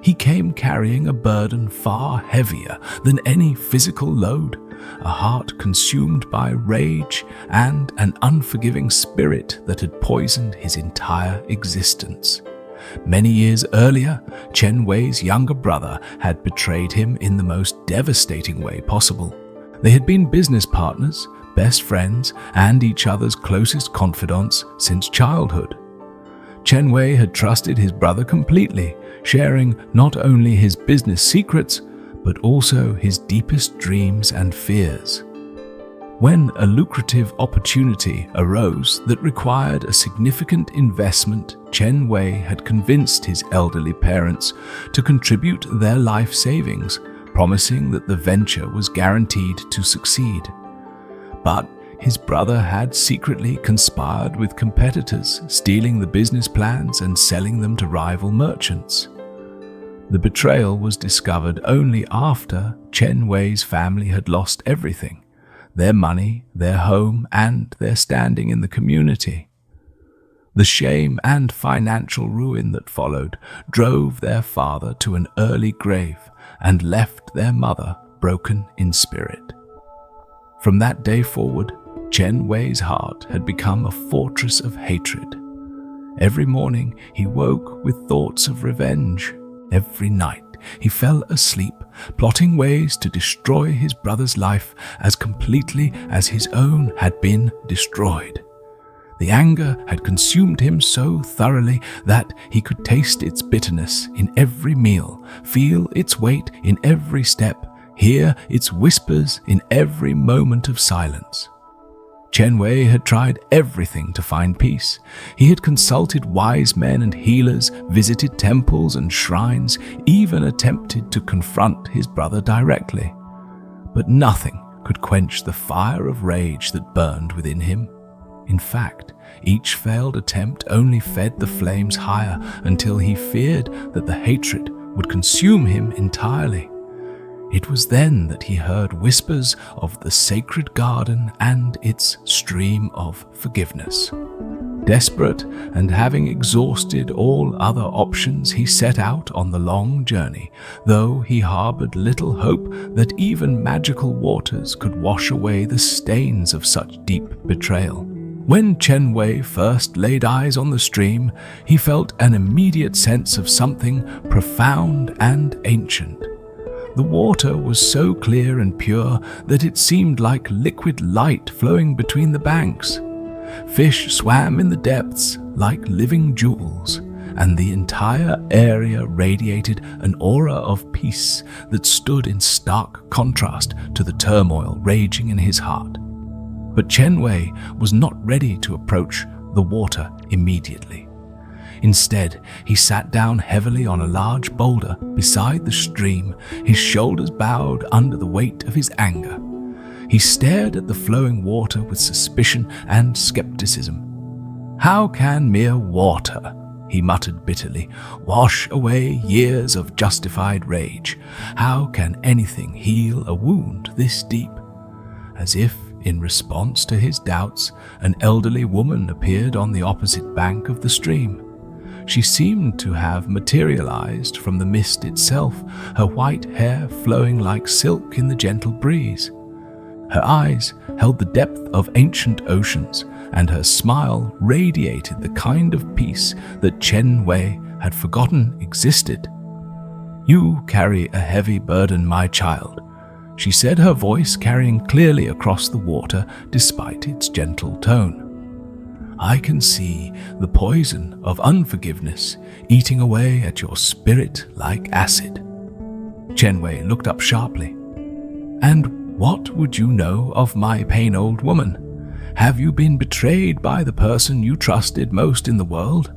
He came carrying a burden far heavier than any physical load, a heart consumed by rage and an unforgiving spirit that had poisoned his entire existence. Many years earlier, Chen Wei's younger brother had betrayed him in the most devastating way possible. They had been business partners, best friends, and each other's closest confidants since childhood. Chen Wei had trusted his brother completely, sharing not only his business secrets, but also his deepest dreams and fears. When a lucrative opportunity arose that required a significant investment, Chen Wei had convinced his elderly parents to contribute their life savings, promising that the venture was guaranteed to succeed. But his brother had secretly conspired with competitors, stealing the business plans and selling them to rival merchants. The betrayal was discovered only after Chen Wei's family had lost everything: their money, their home, and their standing in the community. The shame and financial ruin that followed drove their father to an early grave and left their mother broken in spirit. From that day forward, Chen Wei's heart had become a fortress of hatred. Every morning he woke with thoughts of revenge. Every night he fell asleep, plotting ways to destroy his brother's life as completely as his own had been destroyed. The anger had consumed him so thoroughly that he could taste its bitterness in every meal, feel its weight in every step, hear its whispers in every moment of silence. Chen Wei had tried everything to find peace. He had consulted wise men and healers, visited temples and shrines, even attempted to confront his brother directly. But nothing could quench the fire of rage that burned within him. In fact, each failed attempt only fed the flames higher until he feared that the hatred would consume him entirely. It was then that he heard whispers of the sacred garden and its stream of forgiveness. Desperate and having exhausted all other options, he set out on the long journey, though he harbored little hope that even magical waters could wash away the stains of such deep betrayal. When Chen Wei first laid eyes on the stream, he felt an immediate sense of something profound and ancient. The water was so clear and pure that it seemed like liquid light flowing between the banks. Fish swam in the depths like living jewels, and the entire area radiated an aura of peace that stood in stark contrast to the turmoil raging in his heart. But Chen Wei was not ready to approach the water immediately. Instead, he sat down heavily on a large boulder beside the stream, his shoulders bowed under the weight of his anger. He stared at the flowing water with suspicion and skepticism. "How can mere water," he muttered bitterly, "wash away years of justified rage? How can anything heal a wound this deep?" As if in response to his doubts, an elderly woman appeared on the opposite bank of the stream. She seemed to have materialized from the mist itself, her white hair flowing like silk in the gentle breeze. Her eyes held the depth of ancient oceans, and her smile radiated the kind of peace that Chen Wei had forgotten existed. "You carry a heavy burden, my child," she said, her voice carrying clearly across the water despite its gentle tone. "I can see the poison of unforgiveness eating away at your spirit like acid." Chen Wei looked up sharply. "And what would you know of my pain, old woman? Have you been betrayed by the person you trusted most in the world?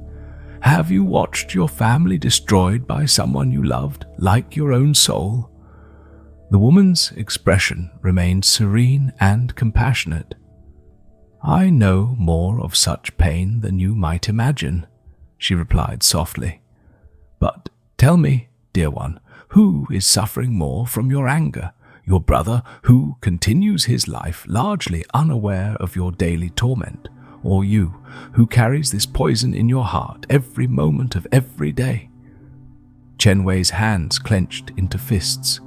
Have you watched your family destroyed by someone you loved like your own soul?" The woman's expression remained serene and compassionate. "I know more of such pain than you might imagine," she replied softly. But tell me, dear one, who is suffering more from your anger? Your brother, who continues his life largely unaware of your daily torment, or you, who carries this poison in your heart every moment of every day? Chen Wei's hands clenched into fists.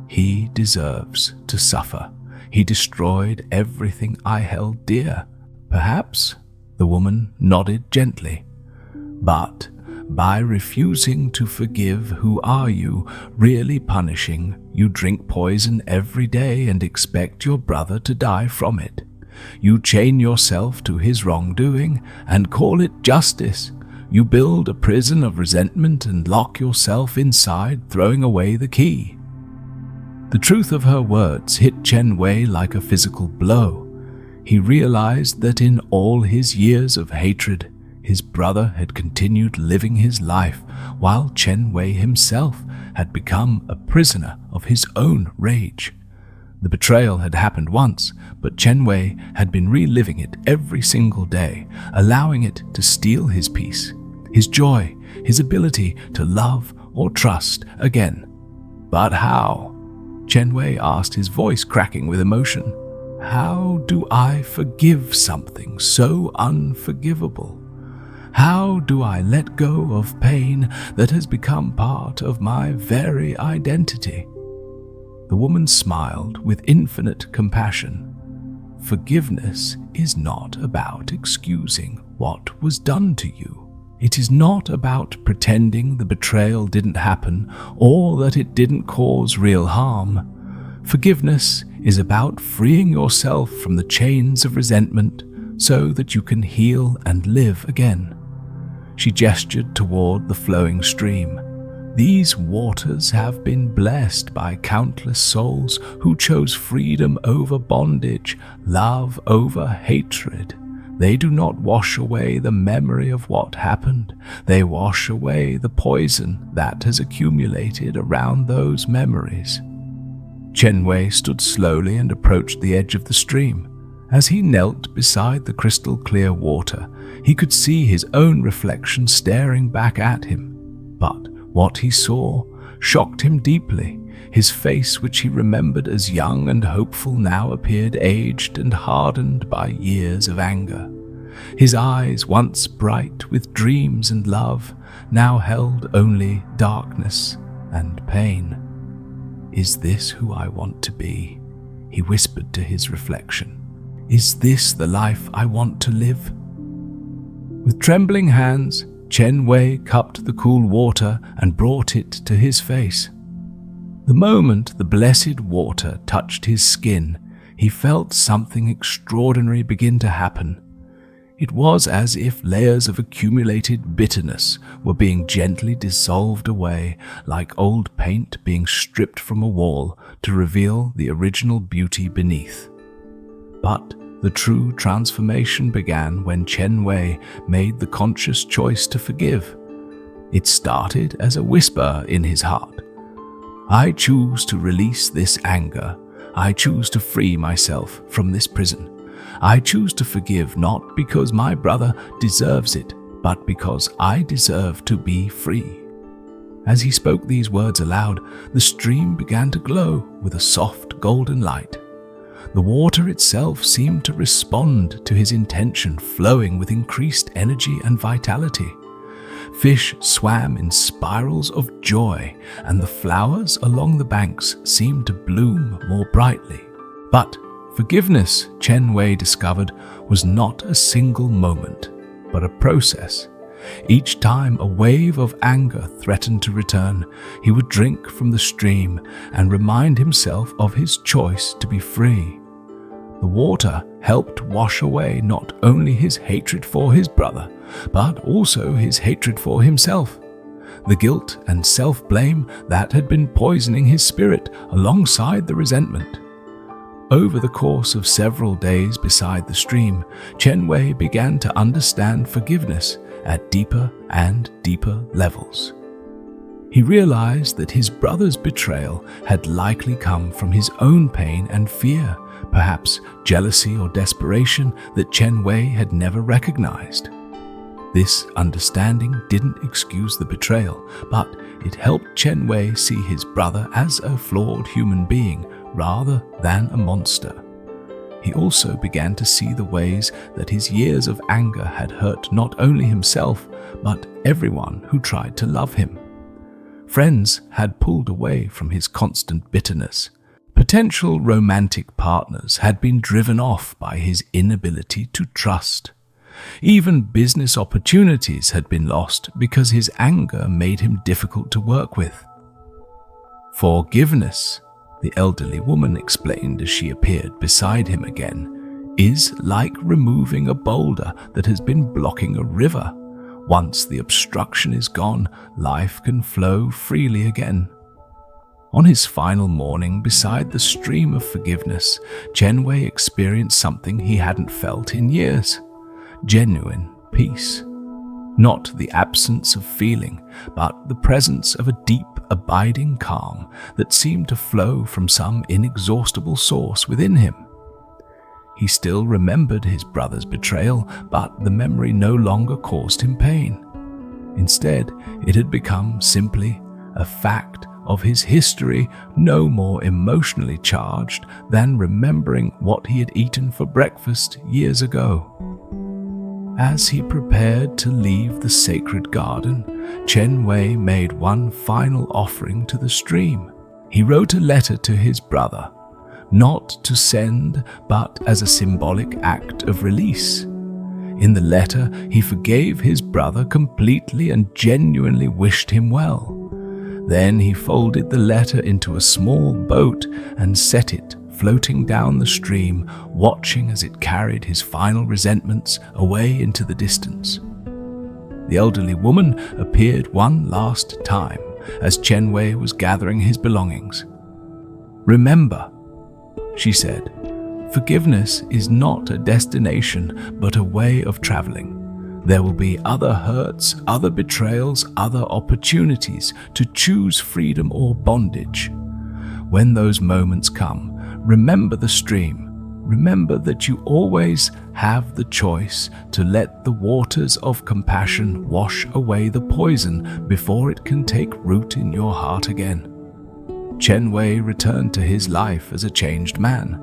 He deserves to suffer. He destroyed everything I held dear. Perhaps, the woman nodded gently. But by refusing to forgive, who are you really punishing? You drink poison every day and expect your brother to die from it. You chain yourself to his wrongdoing and call it justice. You build a prison of resentment and lock yourself inside, throwing away the key. The truth of her words hit Chen Wei like a physical blow. He realized that in all his years of hatred, his brother had continued living his life, while Chen Wei himself had become a prisoner of his own rage. The betrayal had happened once, but Chen Wei had been reliving it every single day, allowing it to steal his peace, his joy, his ability to love or trust again. But how? Chen Wei asked, his voice cracking with emotion. How do I forgive something so unforgivable? How do I let go of pain that has become part of my very identity? The woman smiled with infinite compassion. Forgiveness is not about excusing what was done to you. It is not about pretending the betrayal didn't happen or that it didn't cause real harm. Forgiveness is about freeing yourself from the chains of resentment so that you can heal and live again. She gestured toward the flowing stream. These waters have been blessed by countless souls who chose freedom over bondage, love over hatred. They do not wash away the memory of what happened. They wash away the poison that has accumulated around those memories. Chen Wei stood slowly and approached the edge of the stream. As he knelt beside the crystal-clear water, he could see his own reflection staring back at him. But what he saw shocked him deeply. His face, which he remembered as young and hopeful, now appeared aged and hardened by years of anger. His eyes, once bright with dreams and love, now held only darkness and pain. "Is this who I want to be?" he whispered to his reflection. "Is this the life I want to live?" With trembling hands, Chen Wei cupped the cool water and brought it to his face. The moment the blessed water touched his skin, he felt something extraordinary begin to happen. It was as if layers of accumulated bitterness were being gently dissolved away, like old paint being stripped from a wall to reveal the original beauty beneath. But the true transformation began when Chen Wei made the conscious choice to forgive. It started as a whisper in his heart. "I choose to release this anger. I choose to free myself from this prison. I choose to forgive not because my brother deserves it, but because I deserve to be free." As he spoke these words aloud, the stream began to glow with a soft golden light. The water itself seemed to respond to his intention, flowing with increased energy and vitality. Fish swam in spirals of joy, and the flowers along the banks seemed to bloom more brightly. But forgiveness, Chen Wei discovered, was not a single moment, but a process. Each time a wave of anger threatened to return, he would drink from the stream and remind himself of his choice to be free. The water helped wash away not only his hatred for his brother, but also his hatred for himself. The guilt and self-blame that had been poisoning his spirit alongside the resentment. Over the course of several days beside the stream, Chen Wei began to understand forgiveness at deeper and deeper levels. He realized that his brother's betrayal had likely come from his own pain and fear, perhaps jealousy or desperation that Chen Wei had never recognized. This understanding didn't excuse the betrayal, but it helped Chen Wei see his brother as a flawed human being rather than a monster. He also began to see the ways that his years of anger had hurt not only himself, but everyone who tried to love him. Friends had pulled away from his constant bitterness. Potential romantic partners had been driven off by his inability to trust. Even business opportunities had been lost because his anger made him difficult to work with. Forgiveness, the elderly woman explained as she appeared beside him again, is like removing a boulder that has been blocking a river. Once the obstruction is gone, life can flow freely again. On his final morning beside the stream of forgiveness, Chen Wei experienced something he hadn't felt in years: genuine peace. Not the absence of feeling, but the presence of a deep, abiding calm that seemed to flow from some inexhaustible source within him. He still remembered his brother's betrayal, but the memory no longer caused him pain. Instead, it had become simply a fact of his history, no more emotionally charged than remembering what he had eaten for breakfast years ago. As he prepared to leave the sacred garden, Chen Wei made one final offering to the stream. He wrote a letter to his brother, not to send, but as a symbolic act of release. In the letter, he forgave his brother completely and genuinely wished him well. Then he folded the letter into a small boat and set it floating down the stream, watching as it carried his final resentments away into the distance. The elderly woman appeared one last time as Chen Wei was gathering his belongings. "Remember," she said, "forgiveness is not a destination, but a way of traveling. There will be other hurts, other betrayals, other opportunities to choose freedom or bondage. When those moments come, remember the stream. Remember that you always have the choice to let the waters of compassion wash away the poison before it can take root in your heart again." Chen Wei returned to his life as a changed man.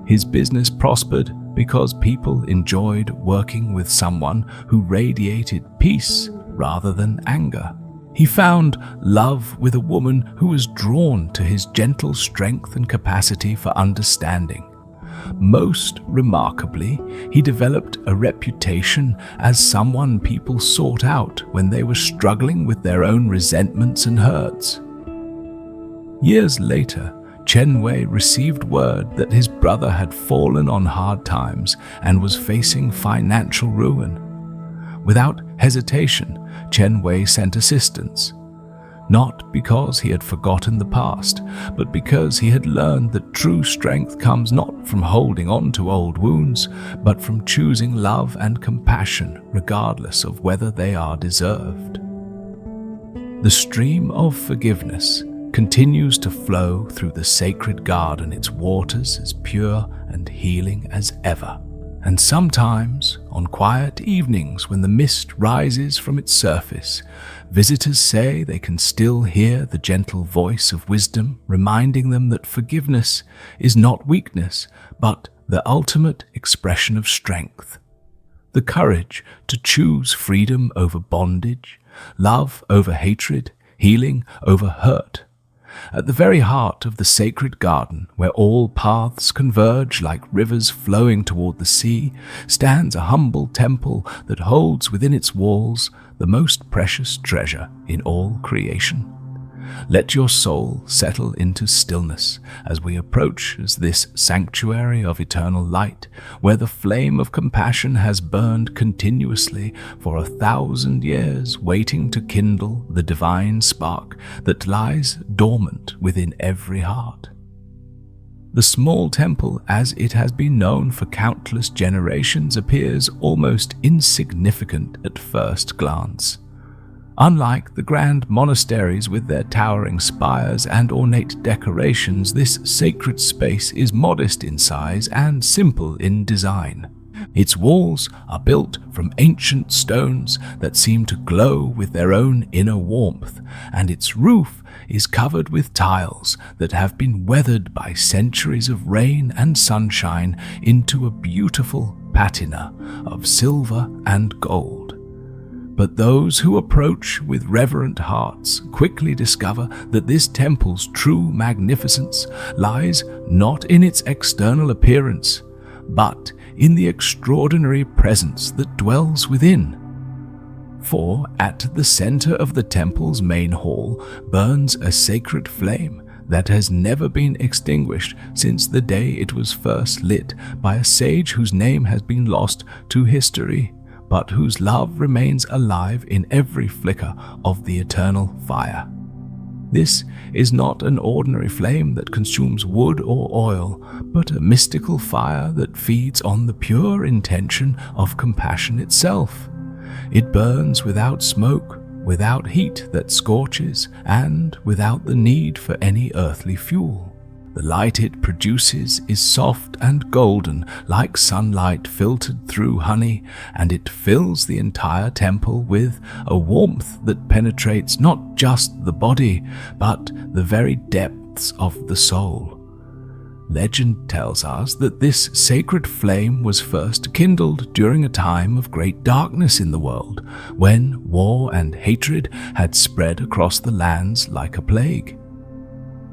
His business prospered because people enjoyed working with someone who radiated peace rather than anger. He found love with a woman who was drawn to his gentle strength and capacity for understanding. Most remarkably, he developed a reputation as someone people sought out when they were struggling with their own resentments and hurts. Years later, Chen Wei received word that his brother had fallen on hard times and was facing financial ruin. Without hesitation, Chen Wei sent assistance, not because he had forgotten the past, but because he had learned that true strength comes not from holding on to old wounds, but from choosing love and compassion regardless of whether they are deserved. The stream of forgiveness continues to flow through the sacred garden, its waters as pure and healing as ever. And sometimes, on quiet evenings when the mist rises from its surface, visitors say they can still hear the gentle voice of wisdom reminding them that forgiveness is not weakness, but the ultimate expression of strength. The courage to choose freedom over bondage, love over hatred, healing over hurt. At the very heart of the sacred garden, where all paths converge like rivers flowing toward the sea, stands a humble temple that holds within its walls the most precious treasure in all creation. Let your soul settle into stillness as we approach this sanctuary of eternal light, where the flame of compassion has burned continuously for 1,000 years, waiting to kindle the divine spark that lies dormant within every heart. The small temple, as it has been known for countless generations, appears almost insignificant at first glance. Unlike the grand monasteries with their towering spires and ornate decorations, this sacred space is modest in size and simple in design. Its walls are built from ancient stones that seem to glow with their own inner warmth, and its roof is covered with tiles that have been weathered by centuries of rain and sunshine into a beautiful patina of silver and gold. But those who approach with reverent hearts quickly discover that this temple's true magnificence lies not in its external appearance, but in the extraordinary presence that dwells within. For at the center of the temple's main hall burns a sacred flame that has never been extinguished since the day it was first lit by a sage whose name has been lost to history, but whose love remains alive in every flicker of the eternal fire. This is not an ordinary flame that consumes wood or oil, but a mystical fire that feeds on the pure intention of compassion itself. It burns without smoke, without heat that scorches, and without the need for any earthly fuel. The light it produces is soft and golden, like sunlight filtered through honey, and it fills the entire temple with a warmth that penetrates not just the body, but the very depths of the soul. Legend tells us that this sacred flame was first kindled during a time of great darkness in the world, when war and hatred had spread across the lands like a plague.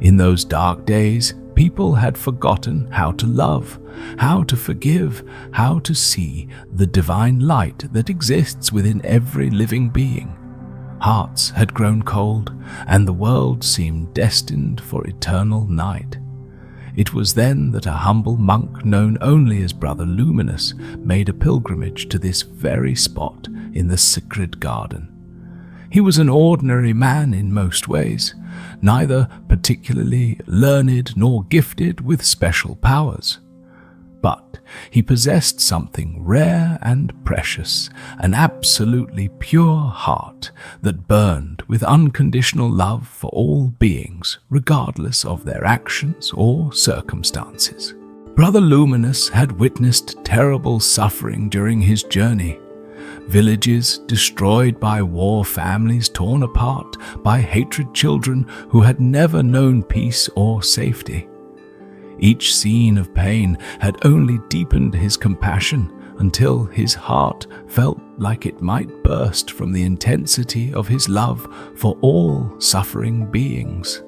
In those dark days, people had forgotten how to love, how to forgive, how to see the divine light that exists within every living being. Hearts had grown cold, and the world seemed destined for eternal night. It was then that a humble monk known only as Brother Luminous made a pilgrimage to this very spot in the sacred garden. He was an ordinary man in most ways, neither particularly learned nor gifted with special powers. But he possessed something rare and precious, an absolutely pure heart that burned with unconditional love for all beings, regardless of their actions or circumstances. Brother Luminous had witnessed terrible suffering during his journey. Villages destroyed by war, families torn apart by hatred, children who had never known peace or safety. Each scene of pain had only deepened his compassion until his heart felt like it might burst from the intensity of his love for all suffering beings.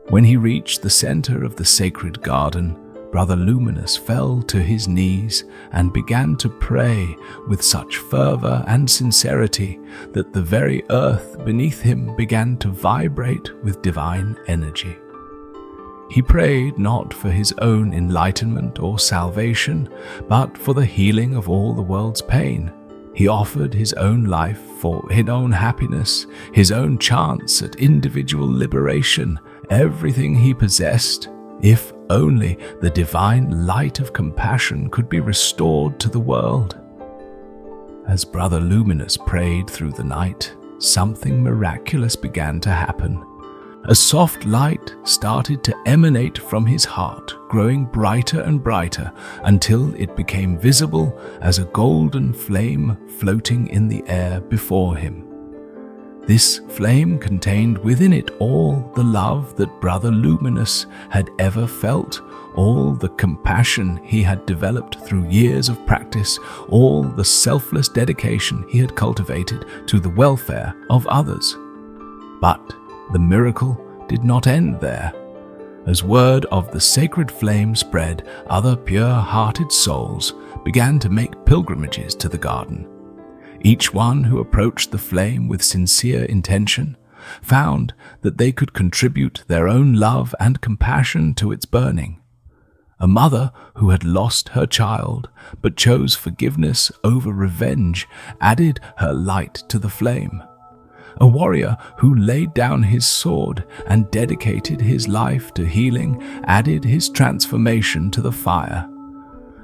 When he reached the center of the sacred garden, Brother Luminous fell to his knees and began to pray with such fervor and sincerity that the very earth beneath him began to vibrate with divine energy. He prayed not for his own enlightenment or salvation, but for the healing of all the world's pain. He offered his own life for his own happiness, his own chance at individual liberation, everything he possessed, if only the divine light of compassion could be restored to the world. As Brother Luminous prayed through the night, something miraculous began to happen. A soft light started to emanate from his heart, growing brighter and brighter until it became visible as a golden flame floating in the air before him. This flame contained within it all the love that Brother Luminous had ever felt, all the compassion he had developed through years of practice, all the selfless dedication he had cultivated to the welfare of others. But the miracle did not end there. As word of the sacred flame spread, other pure-hearted souls began to make pilgrimages to the garden. Each one who approached the flame with sincere intention found that they could contribute their own love and compassion to its burning. A mother who had lost her child but chose forgiveness over revenge added her light to the flame. A warrior who laid down his sword and dedicated his life to healing added his transformation to the fire.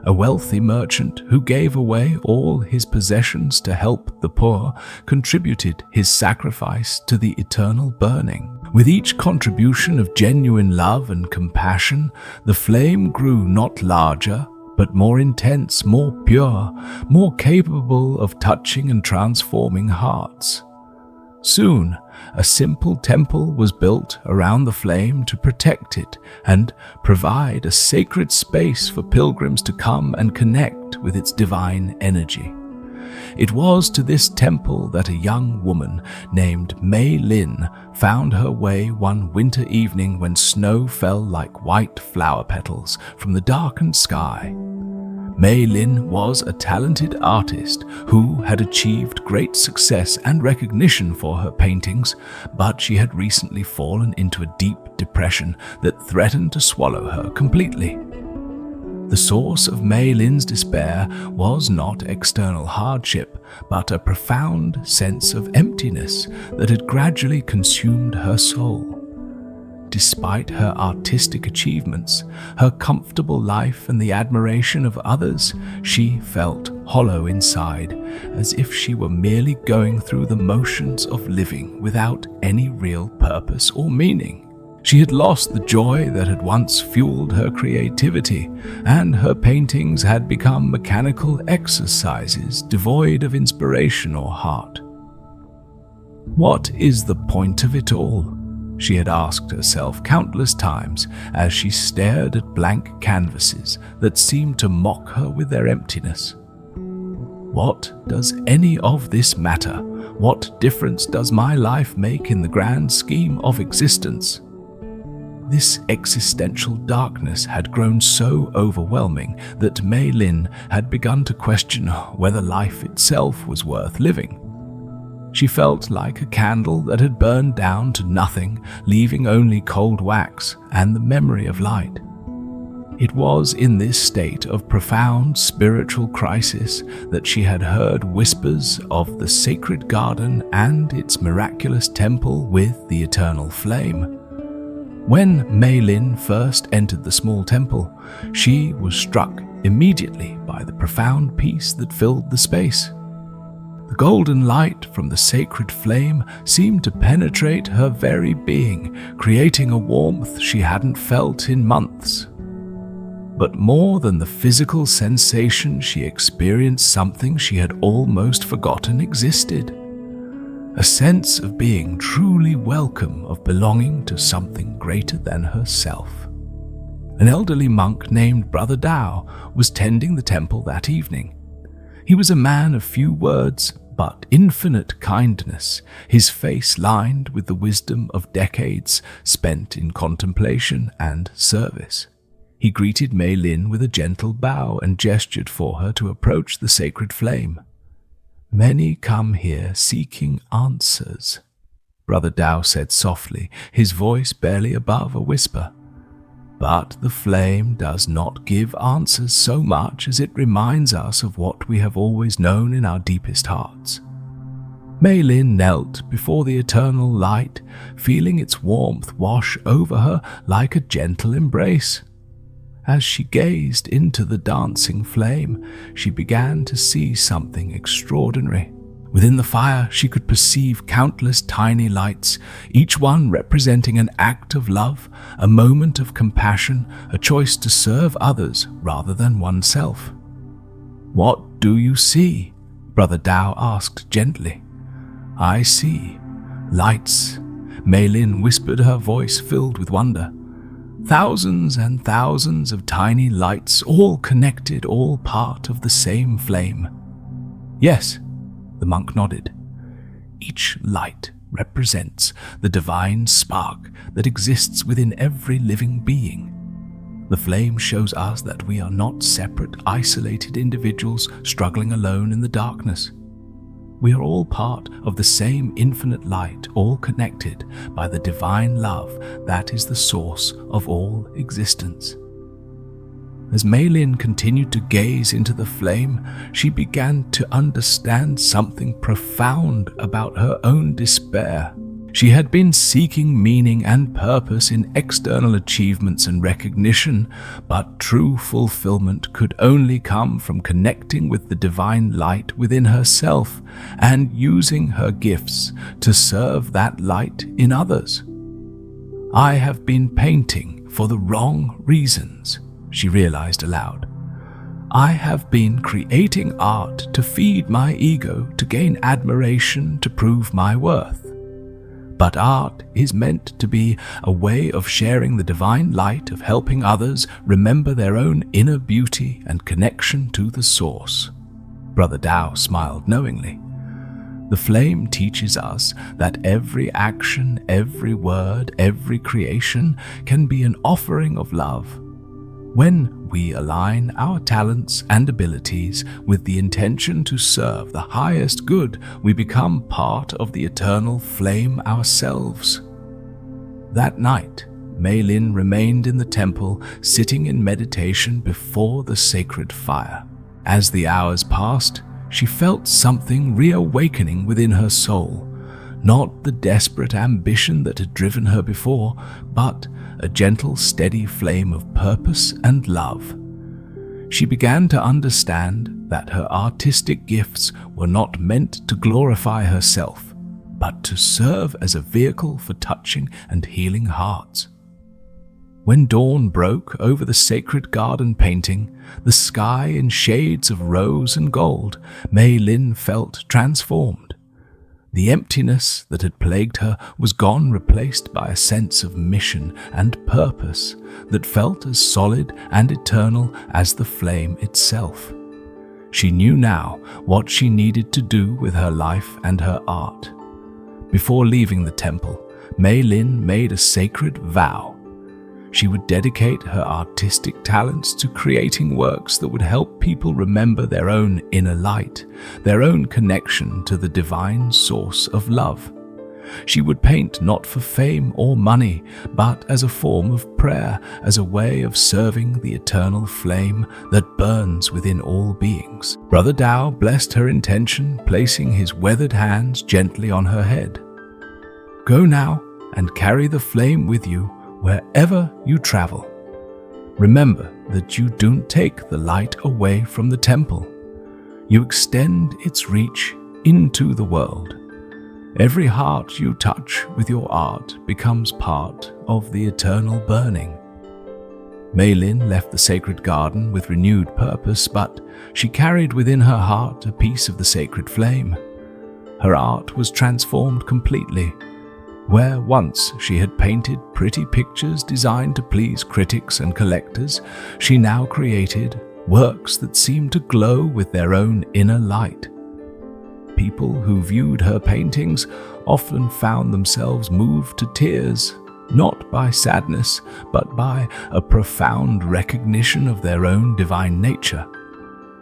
A wealthy merchant who gave away all his possessions to help the poor contributed his sacrifice to the eternal burning. With each contribution of genuine love and compassion, the flame grew not larger, but more intense, more pure, more capable of touching and transforming hearts. Soon, a simple temple was built around the flame to protect it and provide a sacred space for pilgrims to come and connect with its divine energy. It was to this temple that a young woman named Mei Lin found her way one winter evening when snow fell like white flower petals from the darkened sky. Mei Lin was a talented artist who had achieved great success and recognition for her paintings, but she had recently fallen into a deep depression that threatened to swallow her completely. The source of Mei Lin's despair was not external hardship, but a profound sense of emptiness that had gradually consumed her soul. Despite her artistic achievements, her comfortable life and the admiration of others, she felt hollow inside, as if she were merely going through the motions of living without any real purpose or meaning. She had lost the joy that had once fueled her creativity, and her paintings had become mechanical exercises devoid of inspiration or heart. What is the point of it all? She had asked herself countless times as she stared at blank canvases that seemed to mock her with their emptiness. What does any of this matter? What difference does my life make in the grand scheme of existence? This existential darkness had grown so overwhelming that Mei Lin had begun to question whether life itself was worth living. She felt like a candle that had burned down to nothing, leaving only cold wax and the memory of light. It was in this state of profound spiritual crisis that she had heard whispers of the sacred garden and its miraculous temple with the eternal flame. When Mei Lin first entered the small temple, she was struck immediately by the profound peace that filled the space. The golden light from the sacred flame seemed to penetrate her very being, creating a warmth she hadn't felt in months. But more than the physical sensation, she experienced something she had almost forgotten existed. A sense of being truly welcome, of belonging to something greater than herself. An elderly monk named Brother Dao was tending the temple that evening. He was a man of few words, but infinite kindness, his face lined with the wisdom of decades spent in contemplation and service. He greeted Mei Lin with a gentle bow and gestured for her to approach the sacred flame. "Many come here seeking answers," Brother Dao said softly, his voice barely above a whisper. "But the flame does not give answers so much as it reminds us of what we have always known in our deepest hearts." Mei Lin knelt before the eternal light, feeling its warmth wash over her like a gentle embrace. As she gazed into the dancing flame, she began to see something extraordinary. Within the fire, she could perceive countless tiny lights, each one representing an act of love, a moment of compassion, a choice to serve others rather than oneself. "What do you see?" Brother Dao asked gently. "I see lights," Mei Lin whispered, her voice filled with wonder. "Thousands and thousands of tiny lights, all connected, all part of the same flame." "Yes," the monk nodded. "Each light represents the divine spark that exists within every living being. The flame shows us that we are not separate, isolated individuals struggling alone in the darkness. We are all part of the same infinite light, all connected by the divine love that is the source of all existence." As Mei Lin continued to gaze into the flame, she began to understand something profound about her own despair. She had been seeking meaning and purpose in external achievements and recognition, but true fulfillment could only come from connecting with the divine light within herself and using her gifts to serve that light in others. "I have been painting for the wrong reasons," she realized aloud. I have been creating art to feed my ego, to gain admiration, to prove my worth. But art is meant to be a way of sharing the divine light, of helping others remember their own inner beauty and connection to the source. Brother Tao smiled knowingly. The flame teaches us that every action, every word, every creation can be an offering of love. When we align our talents and abilities with the intention to serve the highest good, we become part of the eternal flame ourselves. That night, Mei Lin remained in the temple, sitting in meditation before the sacred fire. As the hours passed, she felt something reawakening within her soul. Not the desperate ambition that had driven her before, but a gentle, steady flame of purpose and love. She began to understand that her artistic gifts were not meant to glorify herself, but to serve as a vehicle for touching and healing hearts. When dawn broke over the sacred garden painting, the sky in shades of rose and gold, Mei Lin felt transformed. The emptiness that had plagued her was gone, replaced by a sense of mission and purpose that felt as solid and eternal as the flame itself. She knew now what she needed to do with her life and her art. Before leaving the temple, Mei Lin made a sacred vow. She would dedicate her artistic talents to creating works that would help people remember their own inner light, their own connection to the divine source of love. She would paint not for fame or money, but as a form of prayer, as a way of serving the eternal flame that burns within all beings. Brother Tao blessed her intention, placing his weathered hands gently on her head. Go now and carry the flame with you wherever you travel. Remember that you don't take the light away from the temple. You extend its reach into the world. Every heart you touch with your art becomes part of the eternal burning. Mei Lin left the sacred garden with renewed purpose, but she carried within her heart a piece of the sacred flame. Her art was transformed completely. Where once she had painted pretty pictures designed to please critics and collectors, she now created works that seemed to glow with their own inner light. People who viewed her paintings often found themselves moved to tears, not by sadness, but by a profound recognition of their own divine nature.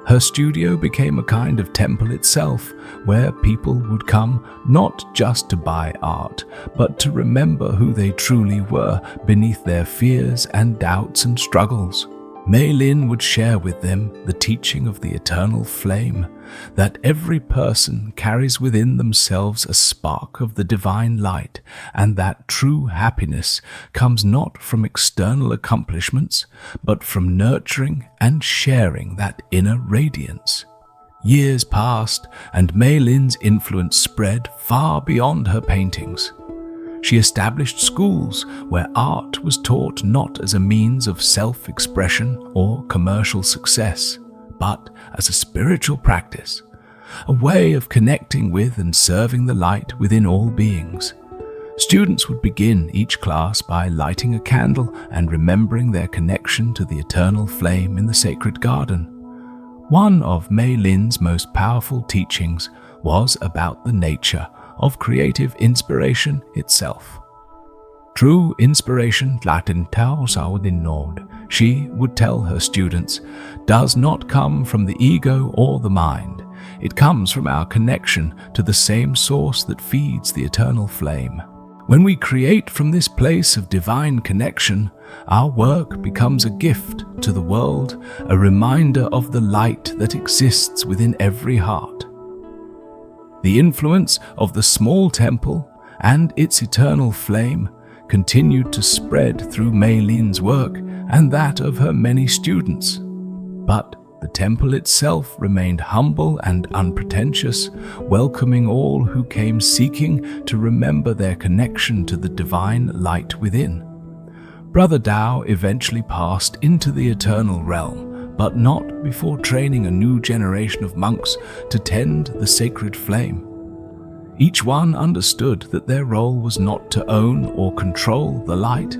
Her studio became a kind of temple itself, where people would come not just to buy art, but to remember who they truly were beneath their fears and doubts and struggles. Mei Lin would share with them the teaching of the eternal flame, that every person carries within themselves a spark of the divine light, and that true happiness comes not from external accomplishments, but from nurturing and sharing that inner radiance. Years passed, and Mei Lin's influence spread far beyond her paintings. She established schools where art was taught not as a means of self-expression or commercial success, but as a spiritual practice, a way of connecting with and serving the light within all beings. Students would begin each class by lighting a candle and remembering their connection to the eternal flame in the sacred garden. One of Mei Lin's most powerful teachings was about the nature of creative inspiration itself. True inspiration, she would tell her students, does not come from the ego or the mind. It comes from our connection to the same source that feeds the eternal flame. When we create from this place of divine connection, our work becomes a gift to the world, a reminder of the light that exists within every heart. The influence of the small temple and its eternal flame continued to spread through Mei Lin's work and that of her many students. But the temple itself remained humble and unpretentious, welcoming all who came seeking to remember their connection to the divine light within. Brother Tao eventually passed into the eternal realm, but not before training a new generation of monks to tend the sacred flame. Each one understood that their role was not to own or control the light,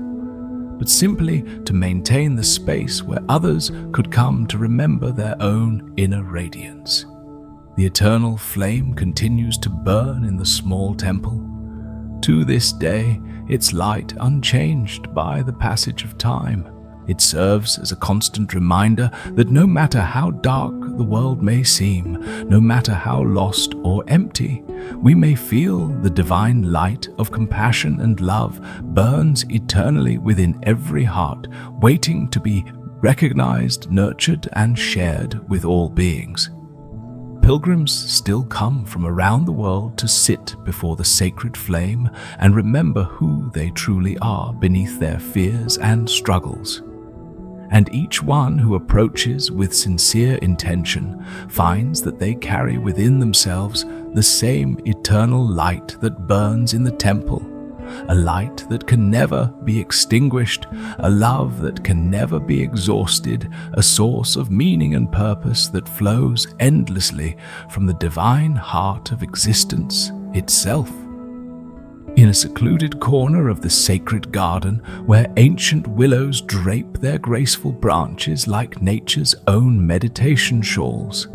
but simply to maintain the space where others could come to remember their own inner radiance. The eternal flame continues to burn in the small temple. To this day, its light unchanged by the passage of time. It serves as a constant reminder that no matter how dark the world may seem, no matter how lost or empty, we may feel the divine light of compassion and love burns eternally within every heart, waiting to be recognized, nurtured, and shared with all beings. Pilgrims still come from around the world to sit before the sacred flame and remember who they truly are beneath their fears and struggles. And each one who approaches with sincere intention finds that they carry within themselves the same eternal light that burns in the temple, a light that can never be extinguished, a love that can never be exhausted, a source of meaning and purpose that flows endlessly from the divine heart of existence itself. In a secluded corner of the sacred garden, where ancient willows drape their graceful branches like nature's own meditation shawls,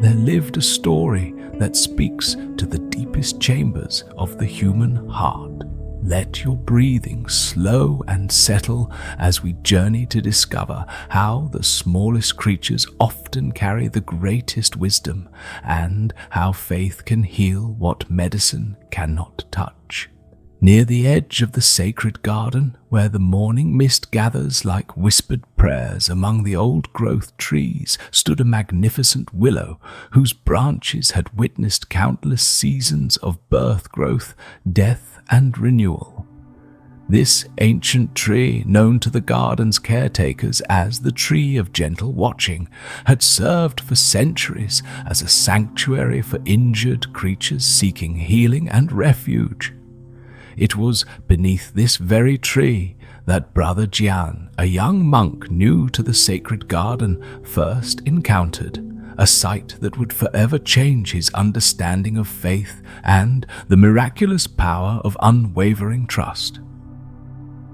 there lived a story that speaks to the deepest chambers of the human heart. Let your breathing slow and settle as we journey to discover how the smallest creatures often carry the greatest wisdom, and how faith can heal what medicine cannot touch. Near the edge of the sacred garden, where the morning mist gathers like whispered prayers among the old-growth trees, stood a magnificent willow whose branches had witnessed countless seasons of birth, growth, death, and renewal. This ancient tree, known to the garden's caretakers as the Tree of Gentle Watching, had served for centuries as a sanctuary for injured creatures seeking healing and refuge. It was beneath this very tree that Brother Jian, a young monk new to the sacred garden, first encountered a sight that would forever change his understanding of faith and the miraculous power of unwavering trust.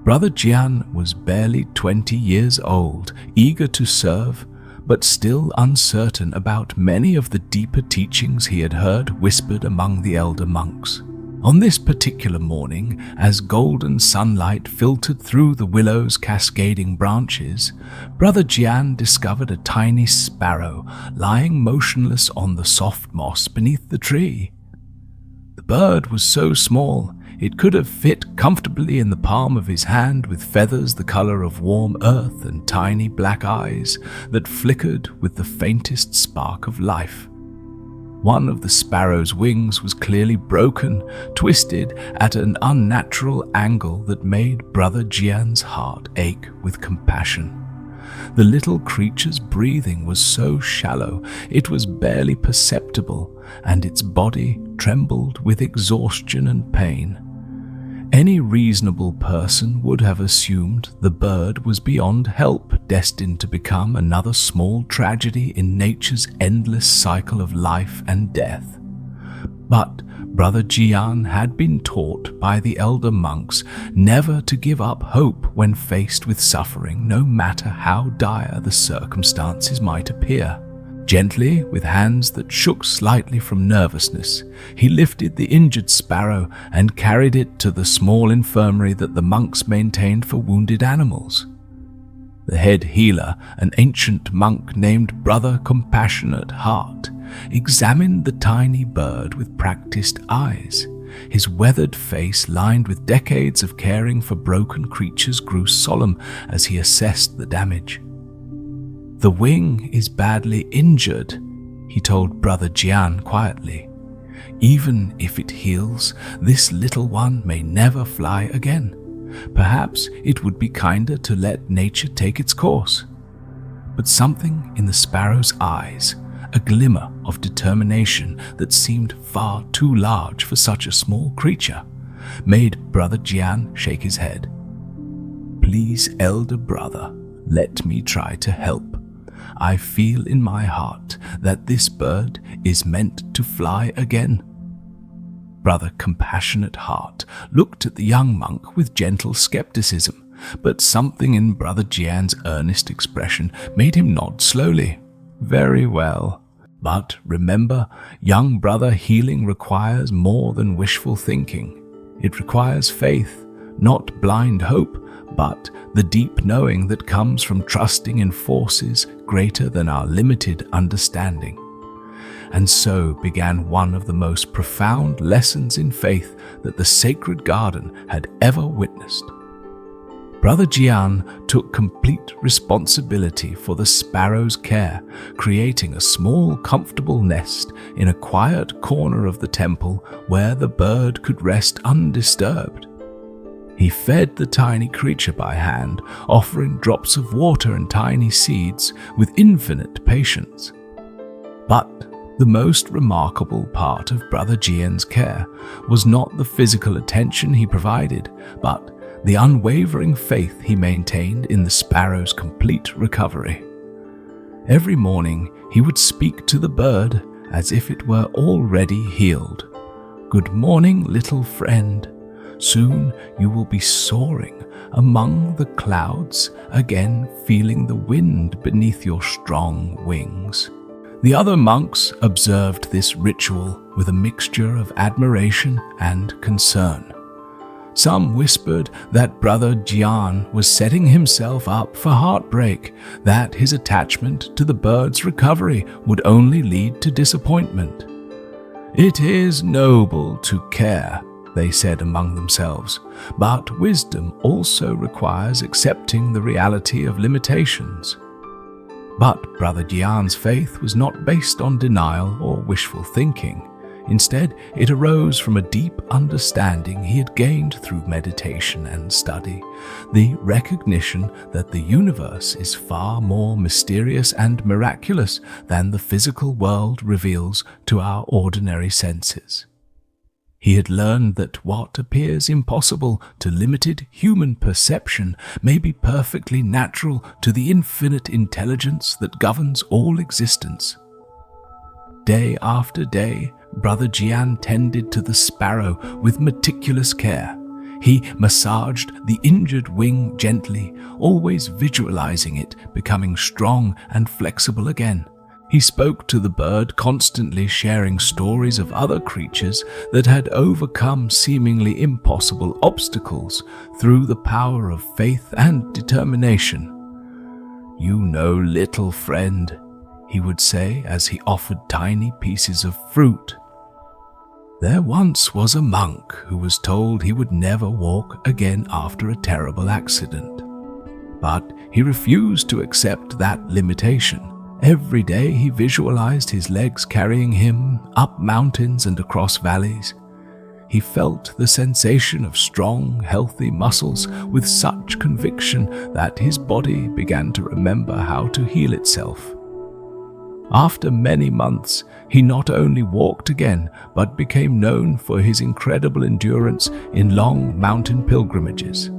Brother Jian was barely 20 years old, eager to serve, but still uncertain about many of the deeper teachings he had heard whispered among the elder monks. On this particular morning, as golden sunlight filtered through the willow's cascading branches, Brother Jian discovered a tiny sparrow lying motionless on the soft moss beneath the tree. The bird was so small it could have fit comfortably in the palm of his hand, with feathers the color of warm earth and tiny black eyes that flickered with the faintest spark of life. One of the sparrow's wings was clearly broken, twisted at an unnatural angle that made Brother Jian's heart ache with compassion. The little creature's breathing was so shallow it was barely perceptible, and its body trembled with exhaustion and pain. Any reasonable person would have assumed the bird was beyond help, destined to become another small tragedy in nature's endless cycle of life and death. But Brother Jian had been taught by the elder monks never to give up hope when faced with suffering, no matter how dire the circumstances might appear. Gently, with hands that shook slightly from nervousness, he lifted the injured sparrow and carried it to the small infirmary that the monks maintained for wounded animals. The head healer, an ancient monk named Brother Compassionate Heart, examined the tiny bird with practiced eyes. His weathered face, lined with decades of caring for broken creatures, grew solemn as he assessed the damage. "The wing is badly injured," he told Brother Jian quietly. "Even if it heals, this little one may never fly again. Perhaps it would be kinder to let nature take its course." But something in the sparrow's eyes, a glimmer of determination that seemed far too large for such a small creature, made Brother Jian shake his head. "Please, elder brother, let me try to help. I feel in my heart that this bird is meant to fly again." Brother Compassionate Heart looked at the young monk with gentle skepticism, but something in Brother Jian's earnest expression made him nod slowly. "Very well. But remember, young brother, healing requires more than wishful thinking. It requires faith, not blind hope, but the deep knowing that comes from trusting in forces greater than our limited understanding." And so began one of the most profound lessons in faith that the sacred garden had ever witnessed. Brother Jian took complete responsibility for the sparrow's care, creating a small, comfortable nest in a quiet corner of the temple where the bird could rest undisturbed. He fed the tiny creature by hand, offering drops of water and tiny seeds with infinite patience. But the most remarkable part of Brother Jian's care was not the physical attention he provided, but the unwavering faith he maintained in the sparrow's complete recovery. Every morning he would speak to the bird as if it were already healed. "Good morning, little friend. Soon you will be soaring among the clouds, again feeling the wind beneath your strong wings." The other monks observed this ritual with a mixture of admiration and concern. Some whispered that Brother Jian was setting himself up for heartbreak, that his attachment to the bird's recovery would only lead to disappointment. "It is noble to care," they said among themselves, "but wisdom also requires accepting the reality of limitations." But Brother Jian's faith was not based on denial or wishful thinking. Instead, it arose from a deep understanding he had gained through meditation and study, the recognition that the universe is far more mysterious and miraculous than the physical world reveals to our ordinary senses. He had learned that what appears impossible to limited human perception may be perfectly natural to the infinite intelligence that governs all existence. Day after day, Brother Jian tended to the sparrow with meticulous care. He massaged the injured wing gently, always visualizing it becoming strong and flexible again. He spoke to the bird, constantly sharing stories of other creatures that had overcome seemingly impossible obstacles through the power of faith and determination. "You know, little friend," he would say as he offered tiny pieces of fruit, "there once was a monk who was told he would never walk again after a terrible accident. But he refused to accept that limitation. Every day he visualized his legs carrying him up mountains and across valleys. He felt the sensation of strong, healthy muscles with such conviction that his body began to remember how to heal itself. After many months, he not only walked again, but became known for his incredible endurance in long mountain pilgrimages.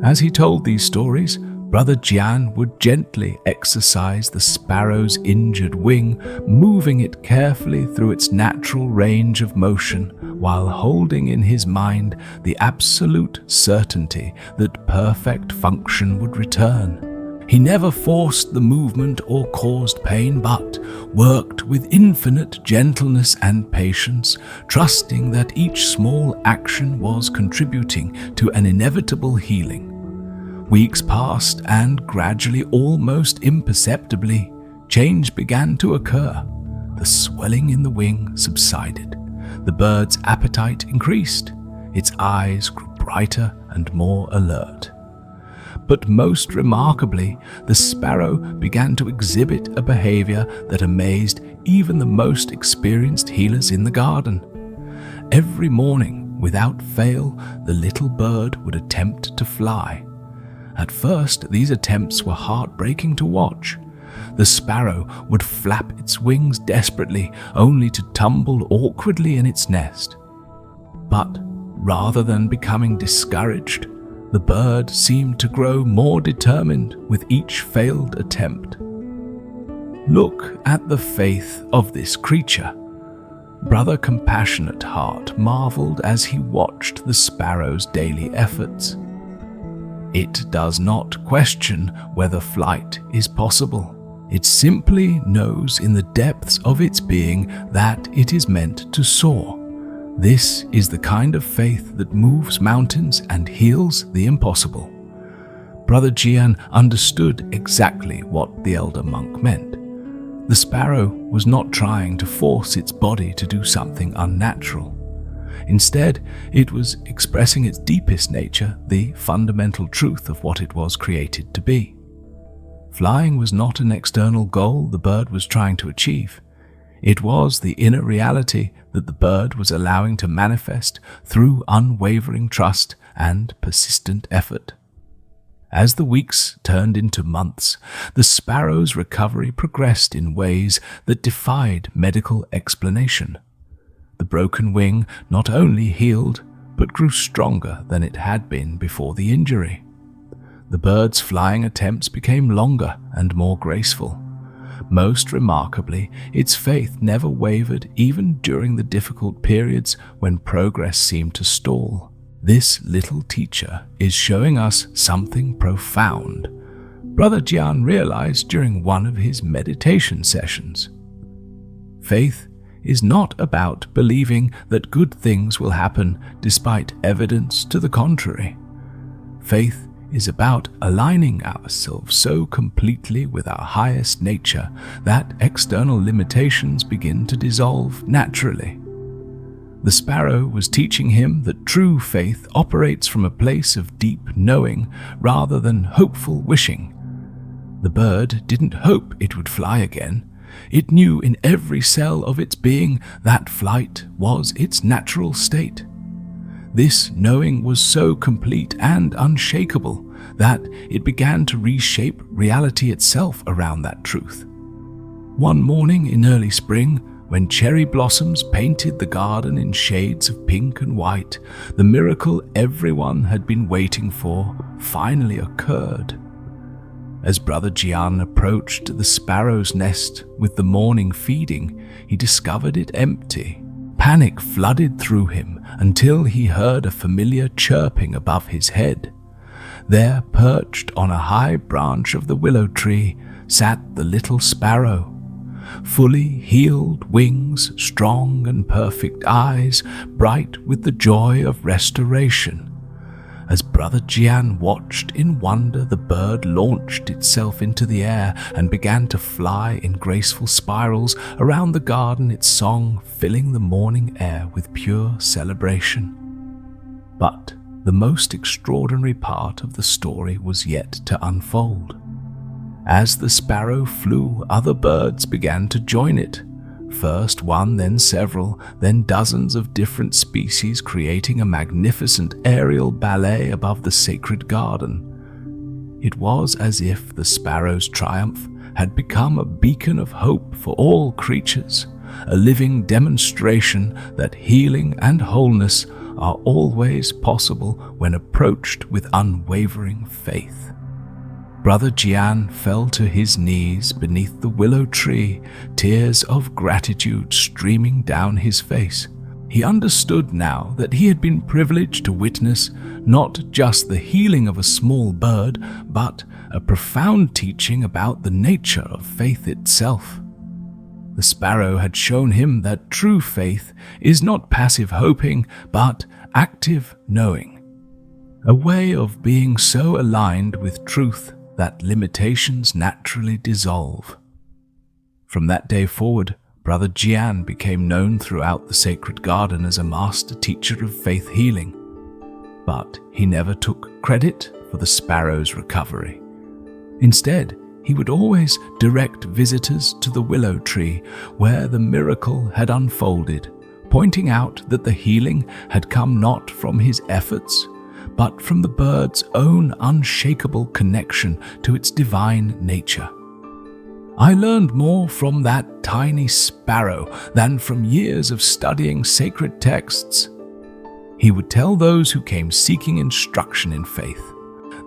As he told these stories, Brother Jian would gently exercise the sparrow's injured wing, moving it carefully through its natural range of motion, while holding in his mind the absolute certainty that perfect function would return. He never forced the movement or caused pain, but worked with infinite gentleness and patience, trusting that each small action was contributing to an inevitable healing. Weeks passed, and gradually, almost imperceptibly, change began to occur. The swelling in the wing subsided. The bird's appetite increased. Its eyes grew brighter and more alert. But most remarkably, the sparrow began to exhibit a behavior that amazed even the most experienced healers in the garden. Every morning, without fail, the little bird would attempt to fly. At first, these attempts were heartbreaking to watch. The sparrow would flap its wings desperately, only to tumble awkwardly in its nest. But rather than becoming discouraged, the bird seemed to grow more determined with each failed attempt. Look at the faith of this creature. Brother Compassionate Heart marveled as he watched the sparrow's daily efforts. It does not question whether flight is possible. It simply knows in the depths of its being that it is meant to soar. This is the kind of faith that moves mountains and heals the impossible. Brother Jian understood exactly what the elder monk meant. The sparrow was not trying to force its body to do something unnatural. Instead, it was expressing its deepest nature, the fundamental truth of what it was created to be. Flying was not an external goal the bird was trying to achieve. It was the inner reality that the bird was allowing to manifest through unwavering trust and persistent effort. As the weeks turned into months, the sparrow's recovery progressed in ways that defied medical explanation. The broken wing not only healed, but grew stronger than it had been before the injury. The bird's flying attempts became longer and more graceful. Most remarkably, its faith never wavered even during the difficult periods when progress seemed to stall. This little teacher is showing us something profound, Brother Jian realized during one of his meditation sessions. Faith is not about believing that good things will happen despite evidence to the contrary. Faith is about aligning ourselves so completely with our highest nature that external limitations begin to dissolve naturally. The sparrow was teaching him that true faith operates from a place of deep knowing rather than hopeful wishing. The bird didn't hope it would fly again. It knew in every cell of its being that flight was its natural state. This knowing was so complete and unshakable that it began to reshape reality itself around that truth. One morning in early spring, when cherry blossoms painted the garden in shades of pink and white, the miracle everyone had been waiting for finally occurred. As Brother Jian approached the sparrow's nest with the morning feeding, he discovered it empty. Panic flooded through him until he heard a familiar chirping above his head. There, perched on a high branch of the willow tree, sat the little sparrow. Fully healed wings, strong and perfect eyes, bright with the joy of restoration. As Brother Jian watched in wonder, the bird launched itself into the air and began to fly in graceful spirals around the garden, its song filling the morning air with pure celebration. But the most extraordinary part of the story was yet to unfold. As the sparrow flew, other birds began to join it. First one, then several, then dozens of different species, creating a magnificent aerial ballet above the sacred garden. It was as if the sparrow's triumph had become a beacon of hope for all creatures, a living demonstration that healing and wholeness are always possible when approached with unwavering faith. Brother Jian fell to his knees beneath the willow tree, tears of gratitude streaming down his face. He understood now that he had been privileged to witness not just the healing of a small bird, but a profound teaching about the nature of faith itself. The sparrow had shown him that true faith is not passive hoping, but active knowing. A way of being so aligned with truth that limitations naturally dissolve. From that day forward, Brother Jian became known throughout the sacred garden as a master teacher of faith healing. But he never took credit for the sparrow's recovery. Instead, he would always direct visitors to the willow tree where the miracle had unfolded, pointing out that the healing had come not from his efforts, but from the bird's own unshakable connection to its divine nature. I learned more from that tiny sparrow than from years of studying sacred texts, he would tell those who came seeking instruction in faith.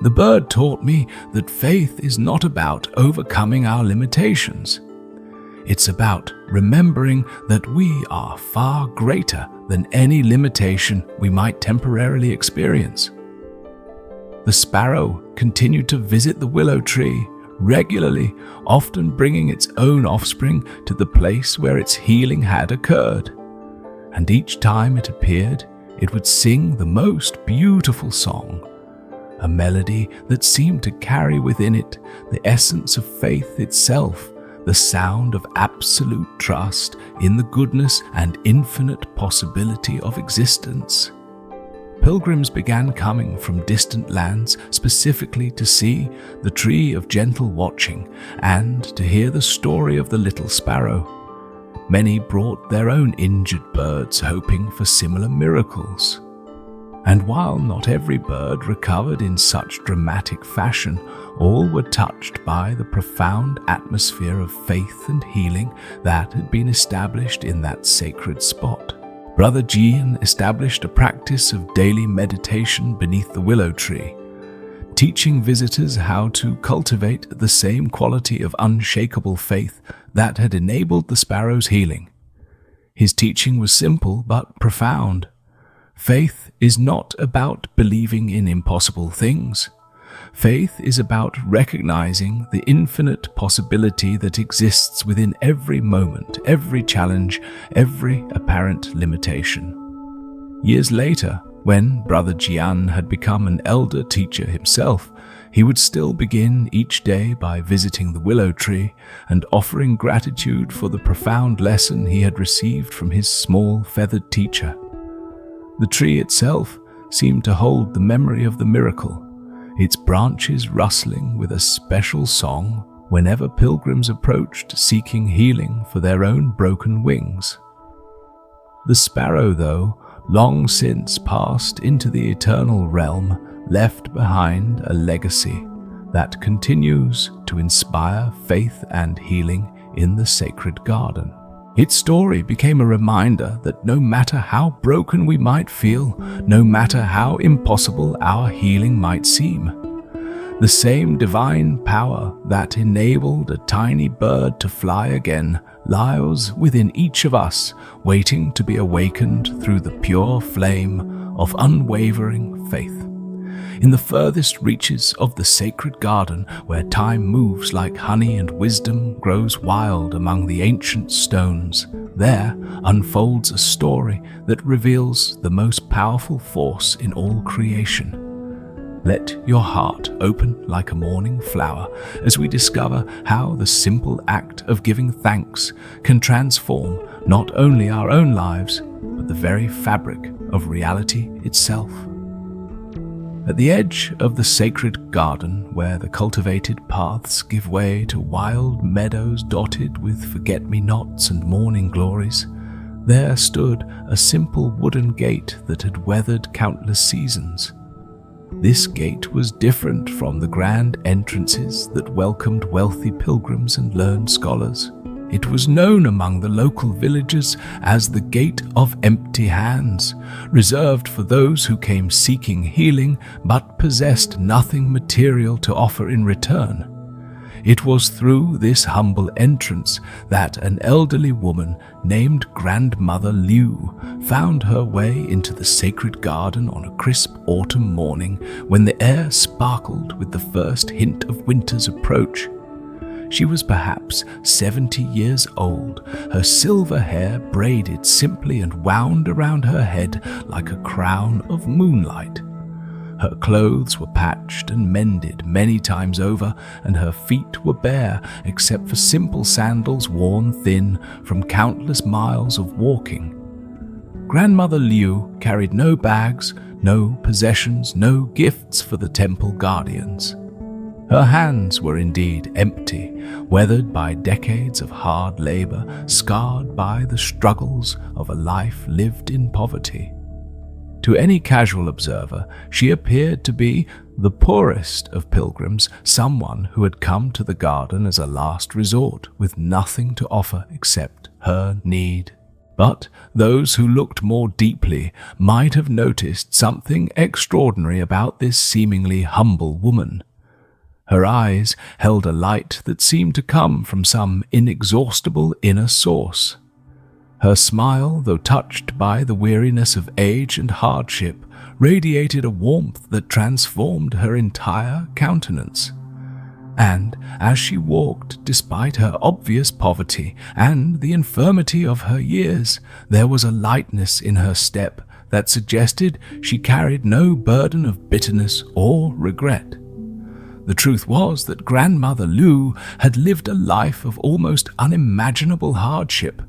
The bird taught me that faith is not about overcoming our limitations. It's about remembering that we are far greater than any limitation we might temporarily experience. The sparrow continued to visit the willow tree regularly, often bringing its own offspring to the place where its healing had occurred. And each time it appeared, it would sing the most beautiful song, a melody that seemed to carry within it the essence of faith itself, the sound of absolute trust in the goodness and infinite possibility of existence. Pilgrims began coming from distant lands specifically to see the tree of gentle watching and to hear the story of the little sparrow. Many brought their own injured birds, hoping for similar miracles. And while not every bird recovered in such dramatic fashion, all were touched by the profound atmosphere of faith and healing that had been established in that sacred spot. Brother Jian established a practice of daily meditation beneath the willow tree, teaching visitors how to cultivate the same quality of unshakable faith that had enabled the sparrow's healing. His teaching was simple but profound. Faith is not about believing in impossible things. Faith is about recognizing the infinite possibility that exists within every moment, every challenge, every apparent limitation. Years later, when Brother Jian had become an elder teacher himself, he would still begin each day by visiting the willow tree and offering gratitude for the profound lesson he had received from his small feathered teacher. The tree itself seemed to hold the memory of the miracle, its branches rustling with a special song whenever pilgrims approached seeking healing for their own broken wings. The sparrow, though, long since passed into the eternal realm, left behind a legacy that continues to inspire faith and healing in the sacred garden. Its story became a reminder that no matter how broken we might feel, no matter how impossible our healing might seem, the same divine power that enabled a tiny bird to fly again lies within each of us, waiting to be awakened through the pure flame of unwavering faith. In the furthest reaches of the sacred garden, where time moves like honey and wisdom grows wild among the ancient stones, there unfolds a story that reveals the most powerful force in all creation. Let your heart open like a morning flower as we discover how the simple act of giving thanks can transform not only our own lives, but the very fabric of reality itself. At the edge of the sacred garden, where the cultivated paths give way to wild meadows dotted with forget-me-nots and morning glories, there stood a simple wooden gate that had weathered countless seasons. This gate was different from the grand entrances that welcomed wealthy pilgrims and learned scholars. It was known among the local villagers as the Gate of Empty Hands, reserved for those who came seeking healing but possessed nothing material to offer in return. It was through this humble entrance that an elderly woman named Grandmother Liu found her way into the sacred garden on a crisp autumn morning when the air sparkled with the first hint of winter's approach. She was perhaps 70 years old, her silver hair braided simply and wound around her head like a crown of moonlight. Her clothes were patched and mended many times over, and her feet were bare except for simple sandals worn thin from countless miles of walking. Grandmother Liu carried no bags, no possessions, no gifts for the temple guardians. Her hands were indeed empty, weathered by decades of hard labor, scarred by the struggles of a life lived in poverty. To any casual observer, she appeared to be the poorest of pilgrims, someone who had come to the garden as a last resort, with nothing to offer except her need. But those who looked more deeply might have noticed something extraordinary about this seemingly humble woman. Her eyes held a light that seemed to come from some inexhaustible inner source. Her smile, though touched by the weariness of age and hardship, radiated a warmth that transformed her entire countenance. And as she walked, despite her obvious poverty and the infirmity of her years, there was a lightness in her step that suggested she carried no burden of bitterness or regret. The truth was that Grandmother Liu had lived a life of almost unimaginable hardship.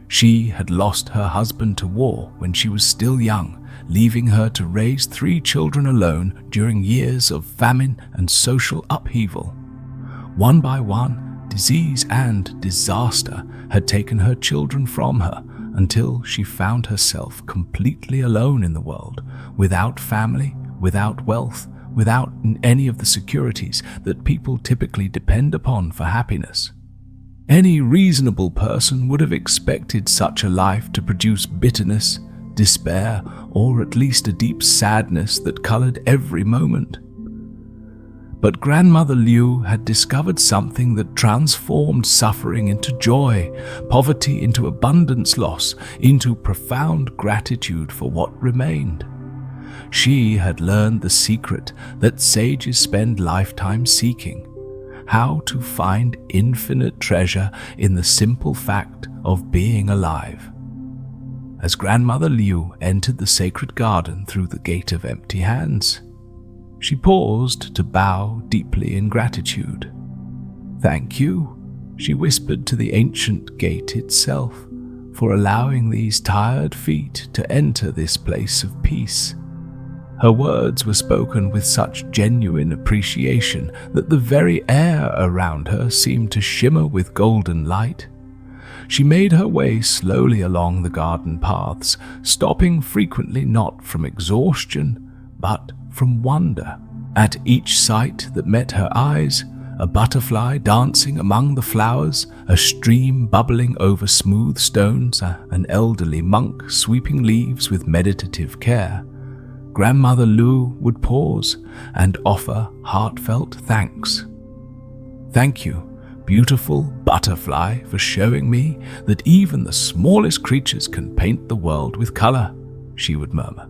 She had lost her husband to war when she was still young, leaving her to raise 3 children alone during years of famine and social upheaval. One by one, disease and disaster had taken her children from her until she found herself completely alone in the world, without family, without wealth, without any of the securities that people typically depend upon for happiness. Any reasonable person would have expected such a life to produce bitterness, despair, or at least a deep sadness that colored every moment. But Grandmother Liu had discovered something that transformed suffering into joy, poverty into abundance loss, into profound gratitude for what remained. She had learned the secret that sages spend lifetimes seeking: how to find infinite treasure in the simple fact of being alive. As Grandmother Liu entered the sacred garden through the gate of empty hands, she paused to bow deeply in gratitude. "Thank you," she whispered to the ancient gate itself, "for allowing these tired feet to enter this place of peace." Her words were spoken with such genuine appreciation that the very air around her seemed to shimmer with golden light. She made her way slowly along the garden paths, stopping frequently not from exhaustion, but from wonder. At each sight that met her eyes, a butterfly dancing among the flowers, a stream bubbling over smooth stones, an elderly monk sweeping leaves with meditative care, Grandmother Liu would pause and offer heartfelt thanks. "Thank you, beautiful butterfly, for showing me that even the smallest creatures can paint the world with color," she would murmur.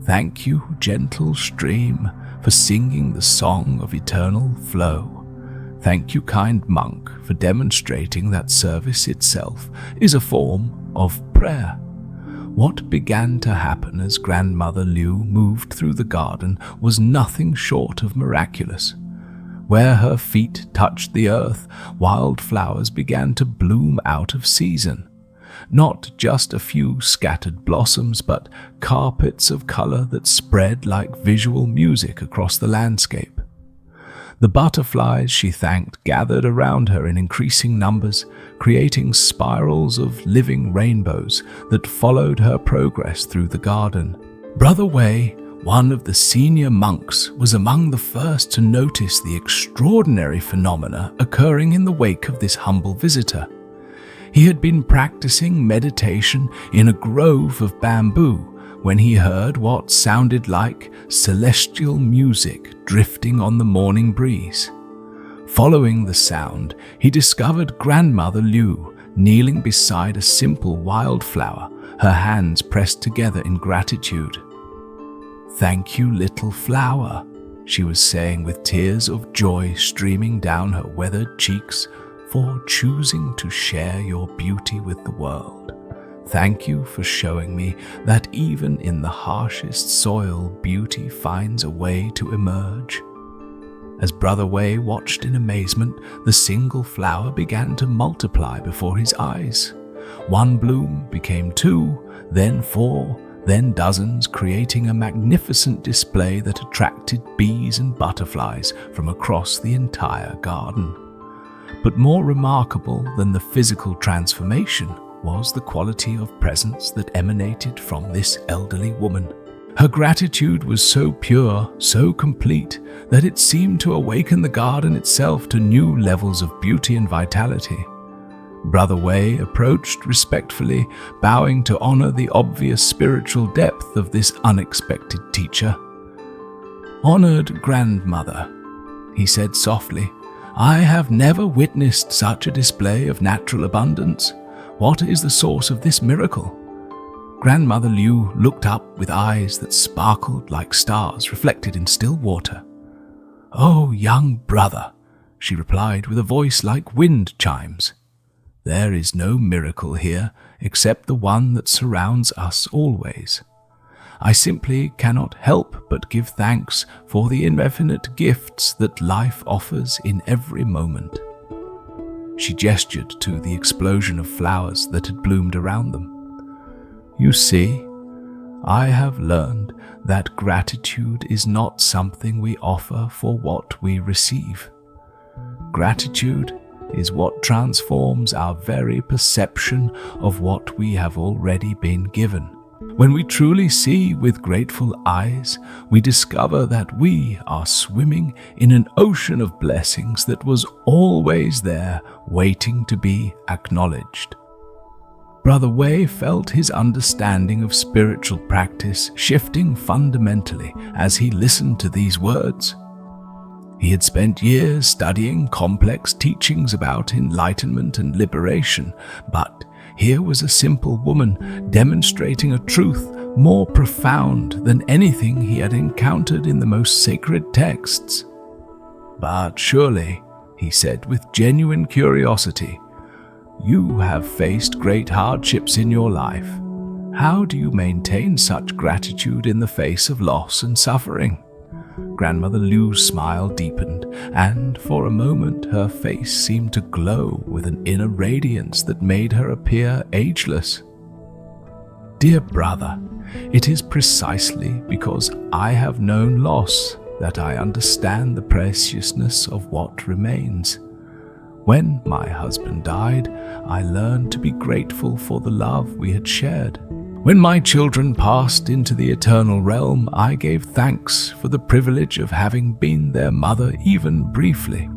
"Thank you, gentle stream, for singing the song of eternal flow. Thank you, kind monk, for demonstrating that service itself is a form of prayer." What began to happen as Grandmother Liu moved through the garden was nothing short of miraculous. Where her feet touched the earth, wildflowers began to bloom out of season. Not just a few scattered blossoms, but carpets of color that spread like visual music across the landscape. The butterflies she thanked gathered around her in increasing numbers, creating spirals of living rainbows that followed her progress through the garden. Brother Wei, one of the senior monks, was among the first to notice the extraordinary phenomena occurring in the wake of this humble visitor. He had been practicing meditation in a grove of bamboo when he heard what sounded like celestial music drifting on the morning breeze. Following the sound, he discovered Grandmother Liu kneeling beside a simple wildflower, her hands pressed together in gratitude. "Thank you, little flower," she was saying with tears of joy streaming down her weathered cheeks, "for choosing to share your beauty with the world. Thank you for showing me that even in the harshest soil, beauty finds a way to emerge." As Brother Wei watched in amazement, the single flower began to multiply before his eyes. One bloom became 2, then 4, then dozens, creating a magnificent display that attracted bees and butterflies from across the entire garden. But more remarkable than the physical transformation was the quality of presence that emanated from this elderly woman. Her gratitude was so pure, so complete, that it seemed to awaken the garden itself to new levels of beauty and vitality. Brother Wei approached respectfully, bowing to honor the obvious spiritual depth of this unexpected teacher. "Honored grandmother," he said softly. "I have never witnessed such a display of natural abundance. What is the source of this miracle?" Grandmother Liu looked up with eyes that sparkled like stars reflected in still water. "Oh, young brother," she replied with a voice like wind chimes. "There is no miracle here except the one that surrounds us always. I simply cannot help but give thanks for the infinite gifts that life offers in every moment." She gestured to the explosion of flowers that had bloomed around them. "You see, I have learned that gratitude is not something we offer for what we receive. Gratitude is what transforms our very perception of what we have already been given. When we truly see with grateful eyes, we discover that we are swimming in an ocean of blessings that was always there, waiting to be acknowledged." Brother Wei felt his understanding of spiritual practice shifting fundamentally as he listened to these words. He had spent years studying complex teachings about enlightenment and liberation, but here was a simple woman demonstrating a truth more profound than anything he had encountered in the most sacred texts. "But surely," he said with genuine curiosity, "you have faced great hardships in your life. How do you maintain such gratitude in the face of loss and suffering?" Grandmother Liu's smile deepened, and for a moment her face seemed to glow with an inner radiance that made her appear ageless. "Dear brother, it is precisely because I have known loss that I understand the preciousness of what remains. When my husband died, I learned to be grateful for the love we had shared. When my children passed into the eternal realm, I gave thanks for the privilege of having been their mother even briefly."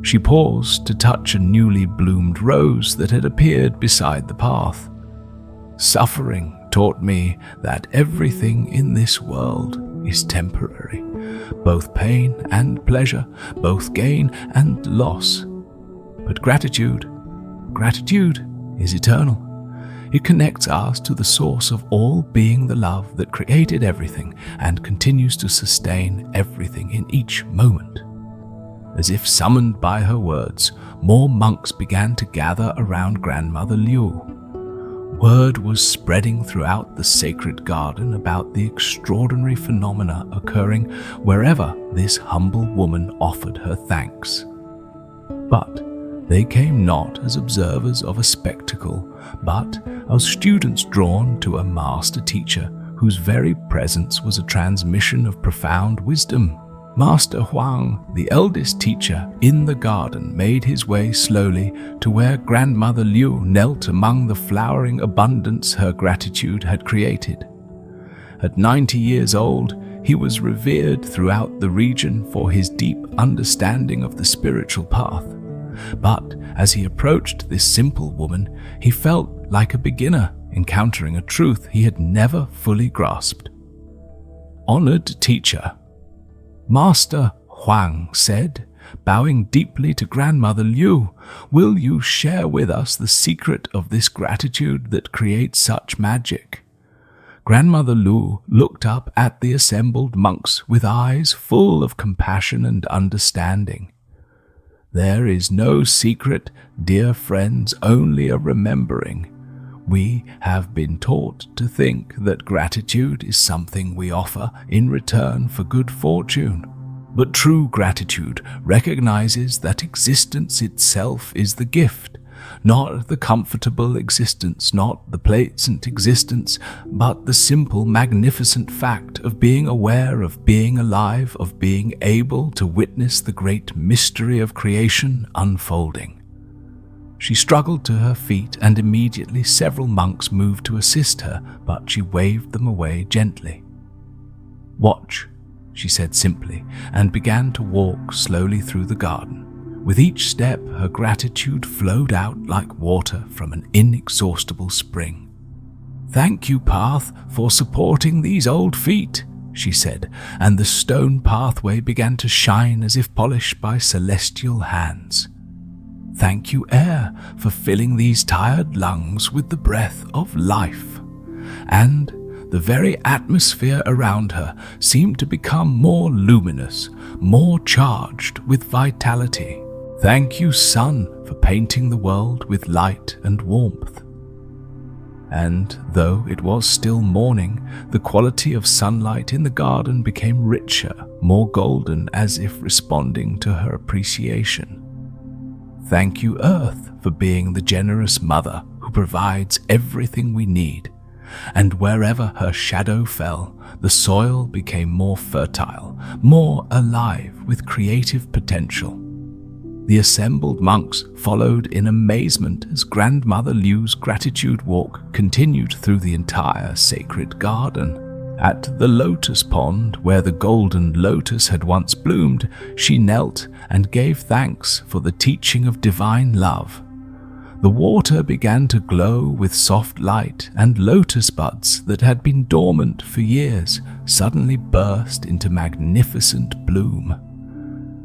She paused to touch a newly bloomed rose that had appeared beside the path. "Suffering taught me that everything in this world is temporary, both pain and pleasure, both gain and loss. But gratitude is eternal. It connects us to the source of all being, the love that created everything and continues to sustain everything in each moment." As if summoned by her words, more monks began to gather around Grandmother Liu. Word was spreading throughout the sacred garden about the extraordinary phenomena occurring wherever this humble woman offered her thanks. But they came not as observers of a spectacle, but as students drawn to a master teacher whose very presence was a transmission of profound wisdom. Master Huang, the eldest teacher in the garden, made his way slowly to where Grandmother Liu knelt among the flowering abundance her gratitude had created. At 90 years old, he was revered throughout the region for his deep understanding of the spiritual path. But as he approached this simple woman, he felt like a beginner encountering a truth he had never fully grasped. "Honored teacher," Master Huang said, bowing deeply to Grandmother Liu, "will you share with us the secret of this gratitude that creates such magic?" Grandmother Liu looked up at the assembled monks with eyes full of compassion and understanding. "There is no secret, dear friends, only a remembering. We have been taught to think that gratitude is something we offer in return for good fortune. But true gratitude recognizes that existence itself is the gift, not the comfortable existence, not the pleasant existence, but the simple, magnificent fact of being aware, of being alive, of being able to witness the great mystery of creation unfolding." She struggled to her feet, and immediately several monks moved to assist her, but she waved them away gently. "Watch," she said simply, and began to walk slowly through the garden. With each step, her gratitude flowed out like water from an inexhaustible spring. "Thank you, Path, for supporting these old feet," she said, and the stone pathway began to shine as if polished by celestial hands. Thank you, air, for filling these tired lungs with the breath of life. And the very atmosphere around her seemed to become more luminous, more charged with vitality. Thank you, sun, for painting the world with light and warmth. And though it was still morning, the quality of sunlight in the garden became richer, more golden, as if responding to her appreciation. Thank you, earth, for being the generous mother who provides everything we need. And wherever her shadow fell, the soil became more fertile, more alive with creative potential. The assembled monks followed in amazement as Grandmother Liu's gratitude walk continued through the entire sacred garden. At the lotus pond, where the golden lotus had once bloomed, she knelt and gave thanks for the teaching of divine love. The water began to glow with soft light, and lotus buds that had been dormant for years suddenly burst into magnificent bloom.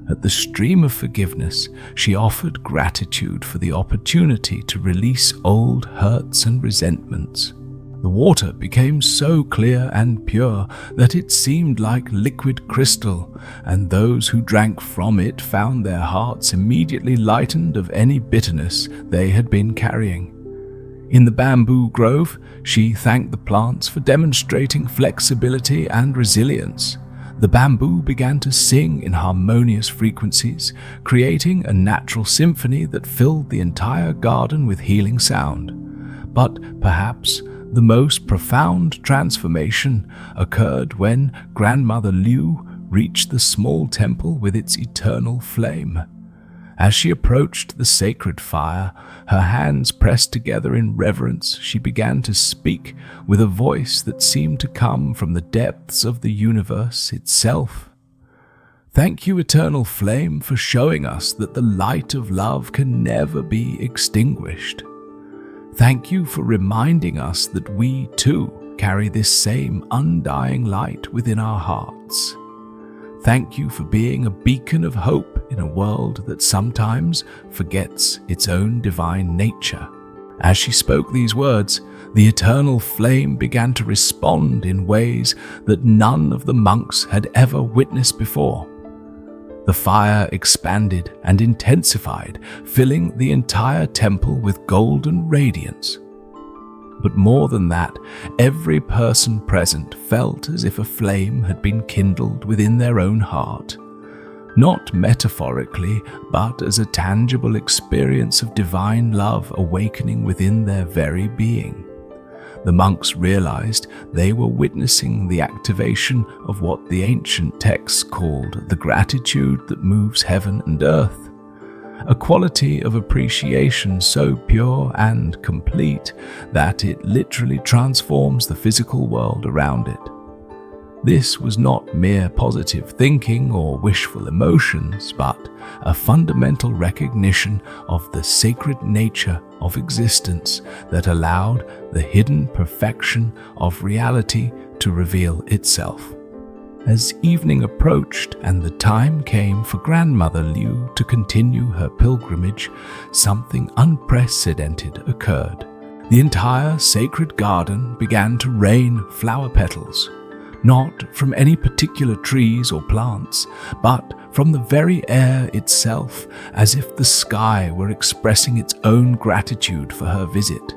At the stream of forgiveness, she offered gratitude for the opportunity to release old hurts and resentments. The water became so clear and pure that it seemed like liquid crystal, and those who drank from it found their hearts immediately lightened of any bitterness they had been carrying. In the bamboo grove, she thanked the plants for demonstrating flexibility and resilience. The bamboo began to sing in harmonious frequencies, creating a natural symphony that filled the entire garden with healing sound. But perhaps the most profound transformation occurred when Grandmother Liu reached the small temple with its eternal flame. As she approached the sacred fire, her hands pressed together in reverence, she began to speak with a voice that seemed to come from the depths of the universe itself. Thank you, eternal flame, for showing us that the light of love can never be extinguished. Thank you for reminding us that we, too, carry this same undying light within our hearts. Thank you for being a beacon of hope in a world that sometimes forgets its own divine nature. As she spoke these words, the eternal flame began to respond in ways that none of the monks had ever witnessed before. The fire expanded and intensified, filling the entire temple with golden radiance. But more than that, every person present felt as if a flame had been kindled within their own heart, not metaphorically, but as a tangible experience of divine love awakening within their very being. The monks realized they were witnessing the activation of what the ancient texts called the gratitude that moves heaven and earth, a quality of appreciation so pure and complete that it literally transforms the physical world around it. This was not mere positive thinking or wishful emotions, but a fundamental recognition of the sacred nature of existence that allowed the hidden perfection of reality to reveal itself. As evening approached and the time came for Grandmother Liu to continue her pilgrimage, something unprecedented occurred. The entire sacred garden began to rain flower petals, not from any particular trees or plants, but from the very air itself, as if the sky were expressing its own gratitude for her visit.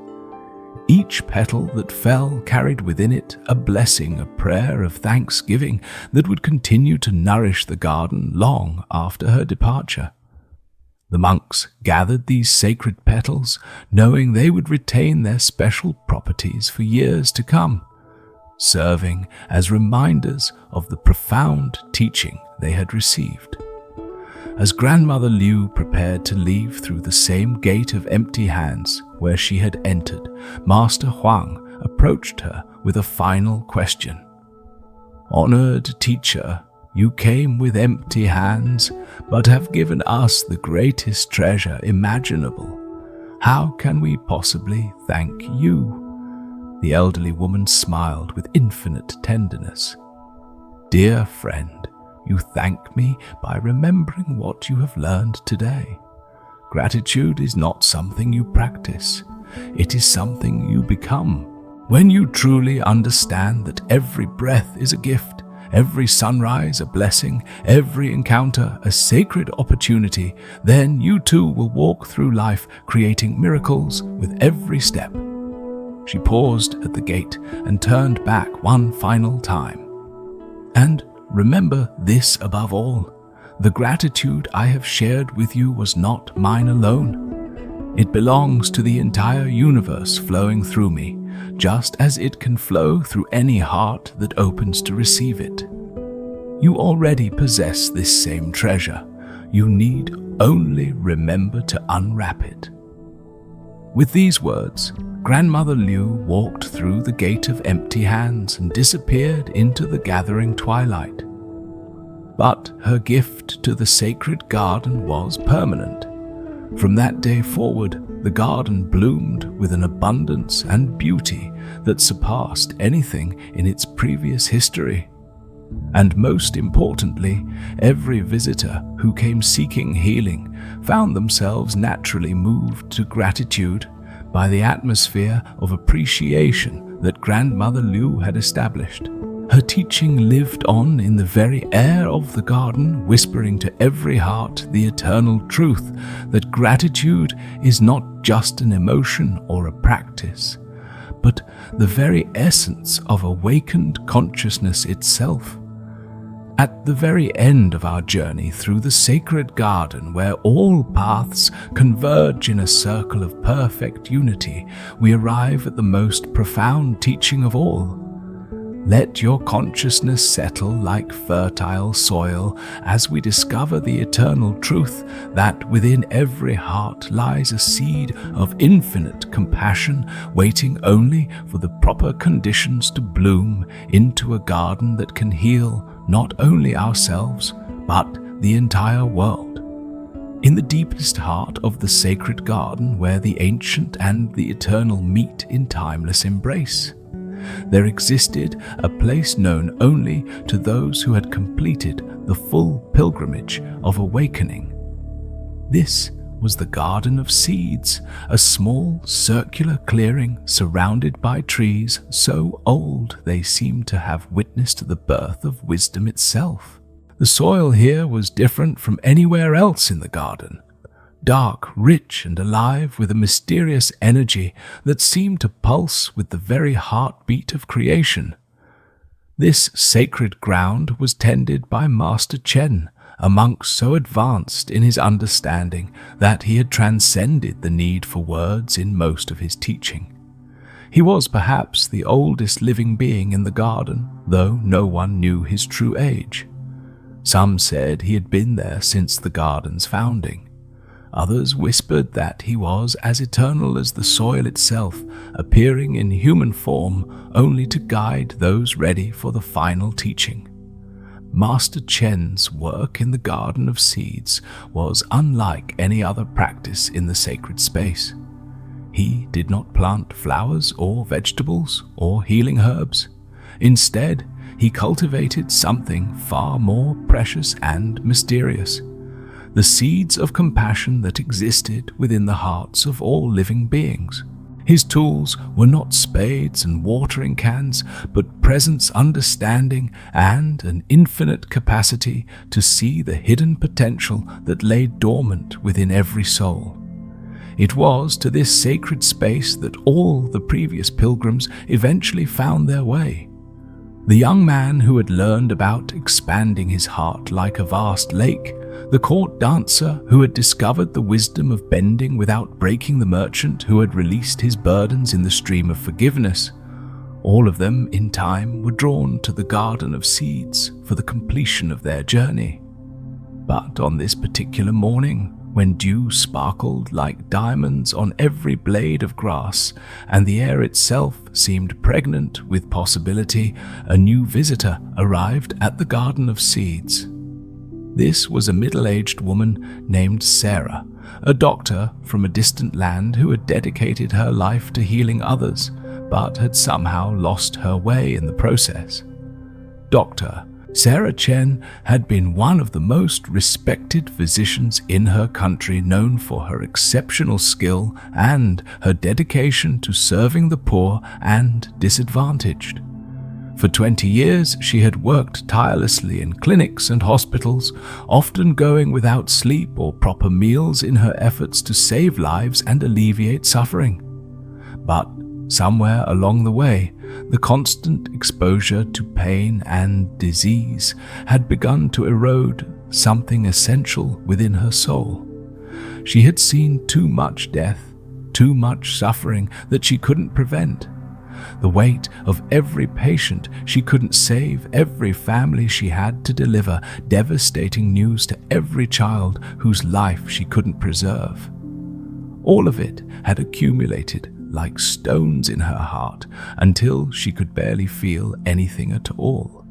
Each petal that fell carried within it a blessing, a prayer of thanksgiving that would continue to nourish the garden long after her departure. The monks gathered these sacred petals, knowing they would retain their special properties for years to come, serving as reminders of the profound teaching they had received. As Grandmother Liu prepared to leave through the same gate of empty hands where she had entered, Master Huang approached her with a final question. "Honored teacher, you came with empty hands, but have given us the greatest treasure imaginable. How can we possibly thank you?" The elderly woman smiled with infinite tenderness. Dear friend, you thank me by remembering what you have learned today. Gratitude is not something you practice. It is something you become. When you truly understand that every breath is a gift, every sunrise a blessing, every encounter a sacred opportunity, then you too will walk through life creating miracles with every step. She paused at the gate and turned back one final time. And remember this above all, the gratitude I have shared with you was not mine alone. It belongs to the entire universe flowing through me, just as it can flow through any heart that opens to receive it. You already possess this same treasure. You need only remember to unwrap it. With these words, Grandmother Liu walked through the gate of empty hands and disappeared into the gathering twilight. But her gift to the sacred garden was permanent. From that day forward, the garden bloomed with an abundance and beauty that surpassed anything in its previous history. And most importantly, every visitor who came seeking healing found themselves naturally moved to gratitude by the atmosphere of appreciation that Grandmother Liu had established. Her teaching lived on in the very air of the garden, whispering to every heart the eternal truth that gratitude is not just an emotion or a practice, but the very essence of awakened consciousness itself. At the very end of our journey through the sacred garden, where all paths converge in a circle of perfect unity, we arrive at the most profound teaching of all. Let your consciousness settle like fertile soil as we discover the eternal truth that within every heart lies a seed of infinite compassion, waiting only for the proper conditions to bloom into a garden that can heal not only ourselves, but the entire world. In the deepest heart of the sacred garden, where the ancient and the eternal meet in timeless embrace, there existed a place known only to those who had completed the full pilgrimage of awakening. This was the Garden of Seeds, a small circular clearing surrounded by trees so old they seemed to have witnessed the birth of wisdom itself. The soil here was different from anywhere else in the garden. Dark, rich, and alive with a mysterious energy that seemed to pulse with the very heartbeat of creation. This sacred ground was tended by Master Chen, a monk so advanced in his understanding that he had transcended the need for words in most of his teaching. He was perhaps the oldest living being in the garden, though no one knew his true age. Some said he had been there since the garden's founding. Others whispered that he was as eternal as the soil itself, appearing in human form only to guide those ready for the final teaching. Master Chen's work in the Garden of Seeds was unlike any other practice in the sacred space. He did not plant flowers or vegetables or healing herbs. Instead, he cultivated something far more precious and mysterious: the seeds of compassion that existed within the hearts of all living beings. His tools were not spades and watering cans, but presence, understanding, and an infinite capacity to see the hidden potential that lay dormant within every soul. It was to this sacred space that all the previous pilgrims eventually found their way. The young man who had learned about expanding his heart like a vast lake, the court dancer who had discovered the wisdom of bending without breaking the merchant who had released his burdens in the stream of forgiveness, all of them in time were drawn to the Garden of Seeds for the completion of their journey. But on this particular morning, when dew sparkled like diamonds on every blade of grass, and the air itself seemed pregnant with possibility, a new visitor arrived at the Garden of Seeds. This was a middle-aged woman named Sarah, a doctor from a distant land who had dedicated her life to healing others, but had somehow lost her way in the process. Doctor Sarah Chen had been one of the most respected physicians in her country, known for her exceptional skill and her dedication to serving the poor and disadvantaged. For 20 years, she had worked tirelessly in clinics and hospitals, often going without sleep or proper meals in her efforts to save lives and alleviate suffering. But somewhere along the way, the constant exposure to pain and disease had begun to erode something essential within her soul. She had seen too much death, too much suffering that she couldn't prevent. The weight of every patient she couldn't save, every family she had to deliver, devastating news to every child whose life she couldn't preserve. All of it had accumulated like stones in her heart until she could barely feel anything at all.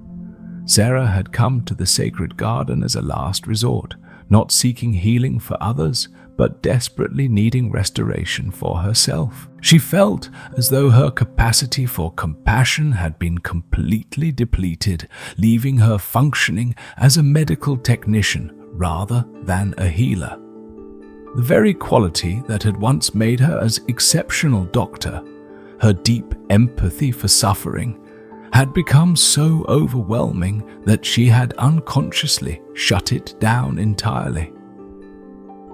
Sarah had come to the sacred garden as a last resort, not seeking healing for others, but desperately needing restoration for herself. She felt as though her capacity for compassion had been completely depleted, leaving her functioning as a medical technician rather than a healer. The very quality that had once made her an exceptional doctor, her deep empathy for suffering, had become so overwhelming that she had unconsciously shut it down entirely.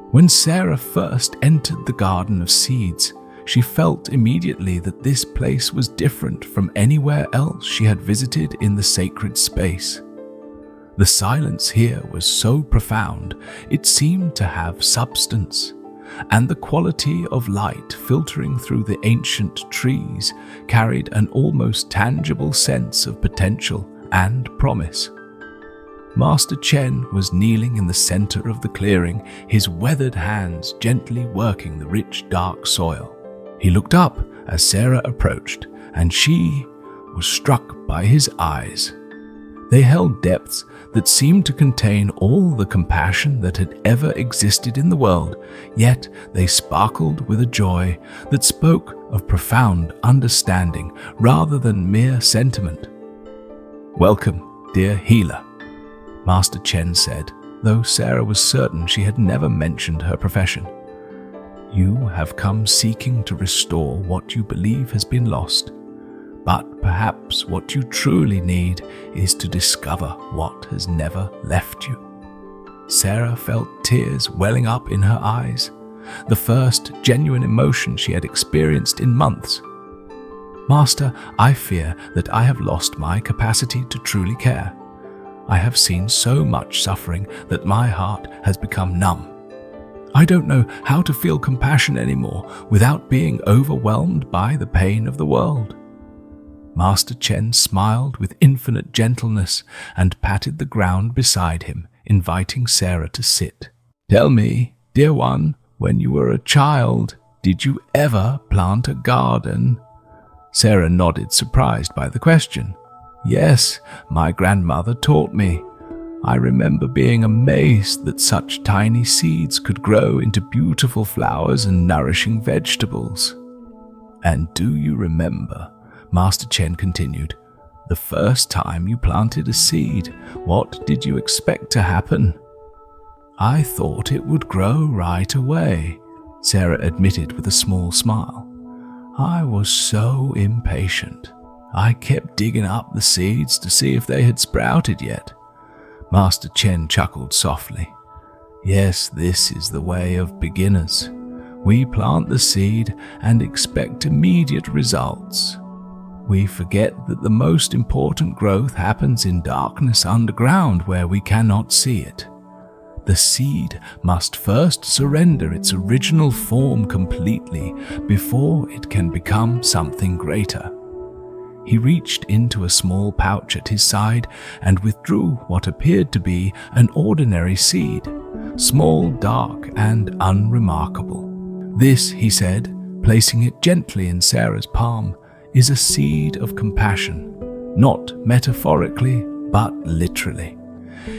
When Sarah first entered the Garden of Seeds, she felt immediately that this place was different from anywhere else she had visited in the sacred space. The silence here was so profound, it seemed to have substance, and the quality of light filtering through the ancient trees carried an almost tangible sense of potential and promise. Master Chen was kneeling in the center of the clearing, his weathered hands gently working the rich, dark soil. He looked up as Sarah approached, and she was struck by his eyes. They held depths that seemed to contain all the compassion that had ever existed in the world, yet they sparkled with a joy that spoke of profound understanding rather than mere sentiment. "Welcome, dear healer," Master Chen said, though Sarah was certain she had never mentioned her profession. "You have come seeking to restore what you believe has been lost. But perhaps what you truly need is to discover what has never left you." Sarah felt tears welling up in her eyes, the first genuine emotion she had experienced in months. "Master, I fear that I have lost my capacity to truly care. I have seen so much suffering that my heart has become numb. I don't know how to feel compassion anymore without being overwhelmed by the pain of the world." Master Chen smiled with infinite gentleness and patted the ground beside him, inviting Sarah to sit. "Tell me, dear one, when you were a child, did you ever plant a garden?" Sarah nodded, surprised by the question. "Yes, my grandmother taught me. I remember being amazed that such tiny seeds could grow into beautiful flowers and nourishing vegetables." "And do you remember," Master Chen continued, "the first time you planted a seed, what did you expect to happen?" "I thought it would grow right away," Sarah admitted with a small smile. "I was so impatient. I kept digging up the seeds to see if they had sprouted yet." Master Chen chuckled softly. "Yes, this is the way of beginners. We plant the seed and expect immediate results. We forget that the most important growth happens in darkness underground where we cannot see it. The seed must first surrender its original form completely before it can become something greater." He reached into a small pouch at his side and withdrew what appeared to be an ordinary seed, small, dark, and unremarkable. "This," he said, placing it gently in Sarah's palm, "is a seed of compassion, not metaphorically, but literally.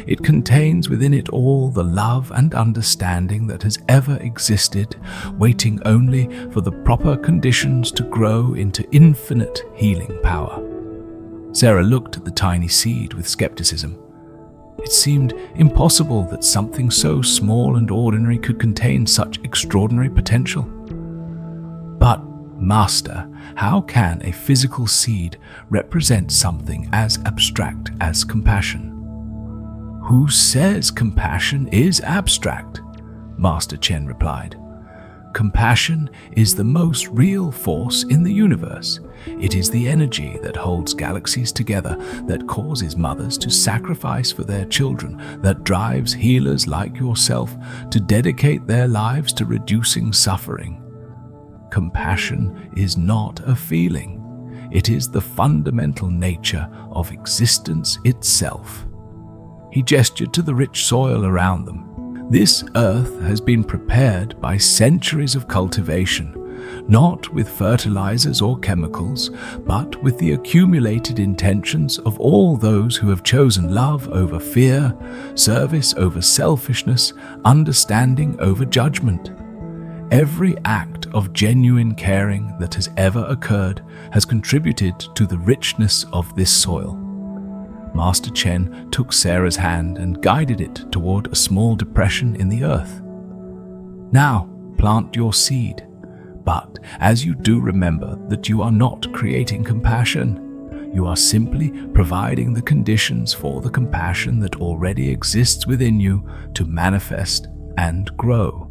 It contains within it all the love and understanding that has ever existed, waiting only for the proper conditions to grow into infinite healing power." Sarah looked at the tiny seed with skepticism. It seemed impossible that something so small and ordinary could contain such extraordinary potential. But, Master, how can a physical seed represent something as abstract as compassion? Who says compassion is abstract? Master Chen replied. Compassion is the most real force in the universe. It is the energy that holds galaxies together, that causes mothers to sacrifice for their children, that drives healers like yourself to dedicate their lives to reducing suffering. Compassion is not a feeling. It is the fundamental nature of existence itself. He gestured to the rich soil around them. This earth has been prepared by centuries of cultivation, not with fertilizers or chemicals, but with the accumulated intentions of all those who have chosen love over fear, service over selfishness, understanding over judgment. Every act of genuine caring that has ever occurred has contributed to the richness of this soil. Master Chen took Sarah's hand and guided it toward a small depression in the earth. Now, plant your seed, but as you do remember that you are not creating compassion, you are simply providing the conditions for the compassion that already exists within you to manifest and grow.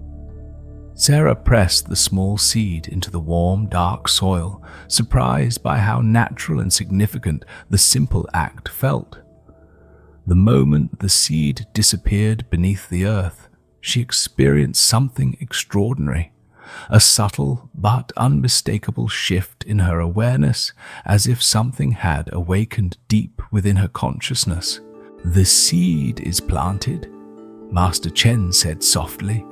Sarah pressed the small seed into the warm, dark soil, surprised by how natural and significant the simple act felt. The moment the seed disappeared beneath the earth, she experienced something extraordinary, a subtle but unmistakable shift in her awareness, as if something had awakened deep within her consciousness. "The seed is planted," Master Chen said softly.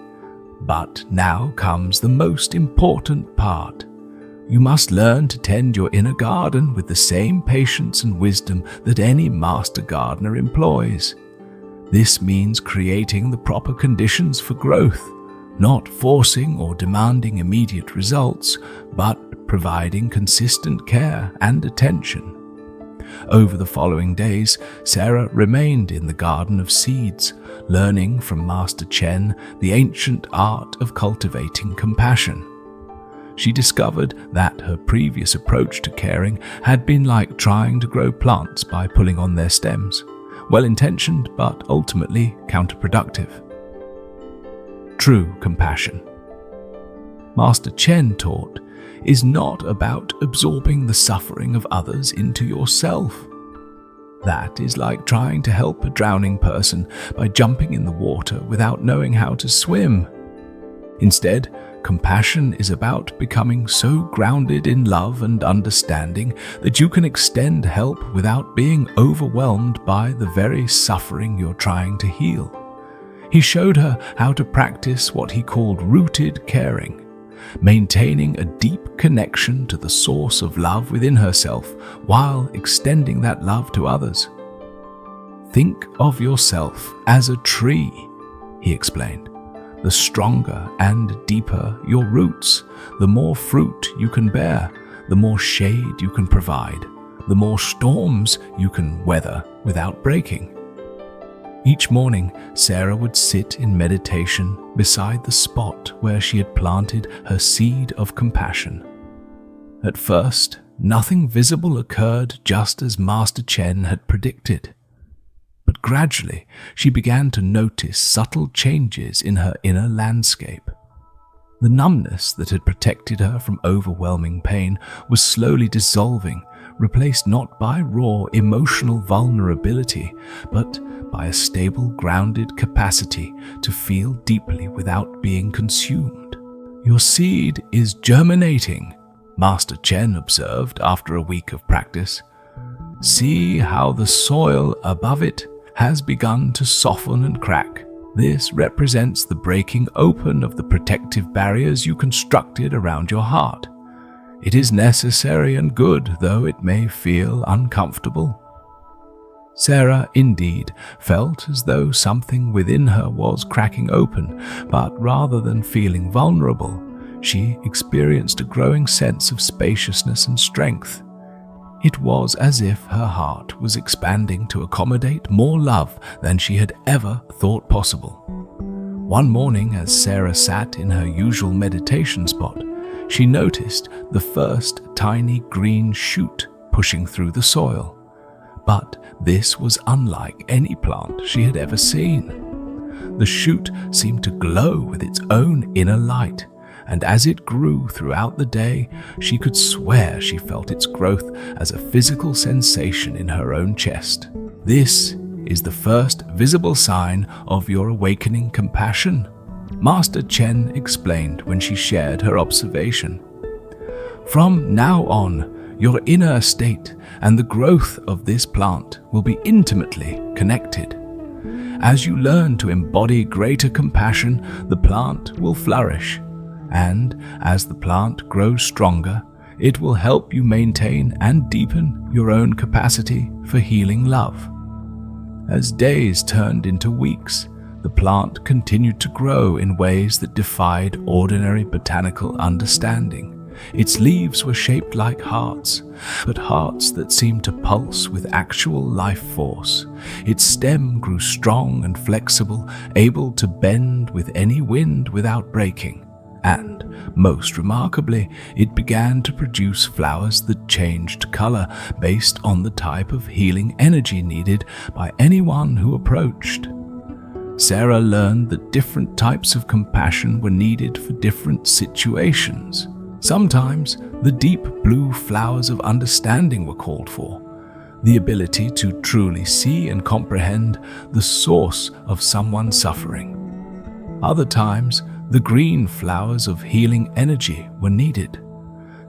"But now comes the most important part. You must learn to tend your inner garden with the same patience and wisdom that any master gardener employs. This means creating the proper conditions for growth, not forcing or demanding immediate results, but providing consistent care and attention." Over the following days, Sarah remained in the Garden of Seeds, learning from Master Chen the ancient art of cultivating compassion. She discovered that her previous approach to caring had been like trying to grow plants by pulling on their stems, well-intentioned but ultimately counterproductive. True compassion, Master Chen taught, is not about absorbing the suffering of others into yourself. That is like trying to help a drowning person by jumping in the water without knowing how to swim. Instead, compassion is about becoming so grounded in love and understanding that you can extend help without being overwhelmed by the very suffering you're trying to heal. He showed her how to practice what he called rooted caring, maintaining a deep connection to the source of love within herself while extending that love to others. "Think of yourself as a tree," he explained. "The stronger and deeper your roots, the more fruit you can bear, the more shade you can provide, the more storms you can weather without breaking." Each morning, Sarah would sit in meditation beside the spot where she had planted her seed of compassion. At first, nothing visible occurred just as Master Chen had predicted. But gradually, she began to notice subtle changes in her inner landscape. The numbness that had protected her from overwhelming pain was slowly dissolving, replaced not by raw emotional vulnerability, but by a stable, grounded capacity to feel deeply without being consumed. "Your seed is germinating," Master Chen observed after a week of practice. "See how the soil above it has begun to soften and crack. This represents the breaking open of the protective barriers you constructed around your heart. It is necessary and good, though it may feel uncomfortable." Sarah indeed felt as though something within her was cracking open, but rather than feeling vulnerable, she experienced a growing sense of spaciousness and strength. It was as if her heart was expanding to accommodate more love than she had ever thought possible. One morning, as Sarah sat in her usual meditation spot, she noticed the first tiny green shoot pushing through the soil. But this was unlike any plant she had ever seen. The shoot seemed to glow with its own inner light, and as it grew throughout the day, she could swear she felt its growth as a physical sensation in her own chest. This is the first visible sign of your awakening compassion, Master Chen explained when she shared her observation. From now on, your inner state and the growth of this plant will be intimately connected. As you learn to embody greater compassion, the plant will flourish. And as the plant grows stronger, it will help you maintain and deepen your own capacity for healing love. As days turned into weeks, the plant continued to grow in ways that defied ordinary botanical understanding. Its leaves were shaped like hearts, but hearts that seemed to pulse with actual life force. Its stem grew strong and flexible, able to bend with any wind without breaking. And, most remarkably, it began to produce flowers that changed color based on the type of healing energy needed by anyone who approached. Sarah learned that different types of compassion were needed for different situations. Sometimes, the deep blue flowers of understanding were called for, the ability to truly see and comprehend the source of someone's suffering. Other times, the green flowers of healing energy were needed,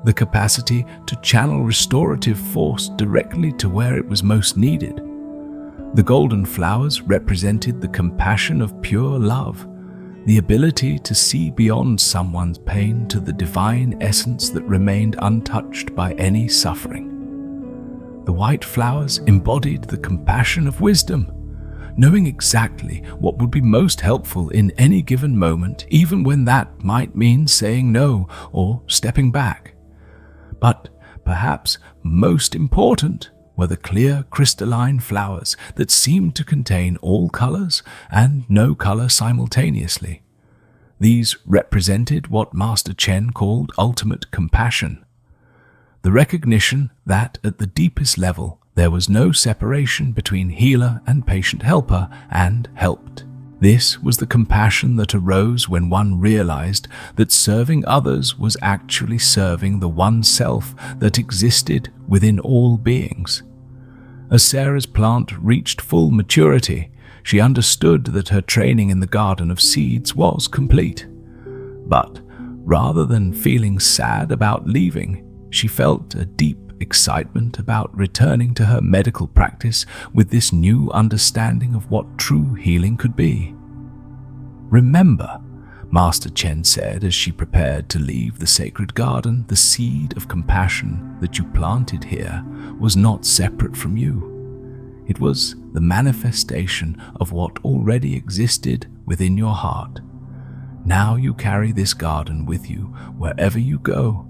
the capacity to channel restorative force directly to where it was most needed. The golden flowers represented the compassion of pure love, the ability to see beyond someone's pain to the divine essence that remained untouched by any suffering. The white flowers embodied the compassion of wisdom, knowing exactly what would be most helpful in any given moment, even when that might mean saying no or stepping back. But perhaps most important were the clear crystalline flowers that seemed to contain all colors and no color simultaneously. These represented what Master Chen called ultimate compassion, the recognition that at the deepest level there was no separation between healer and patient helper and helped. This was the compassion that arose when one realized that serving others was actually serving the one self that existed within all beings. As Sarah's plant reached full maturity, she understood that her training in the Garden of Seeds was complete. But rather than feeling sad about leaving, she felt a deep excitement about returning to her medical practice with this new understanding of what true healing could be. Remember, Master Chen said as she prepared to leave the sacred garden, the seed of compassion that you planted here was not separate from you. It was the manifestation of what already existed within your heart. Now you carry this garden with you wherever you go.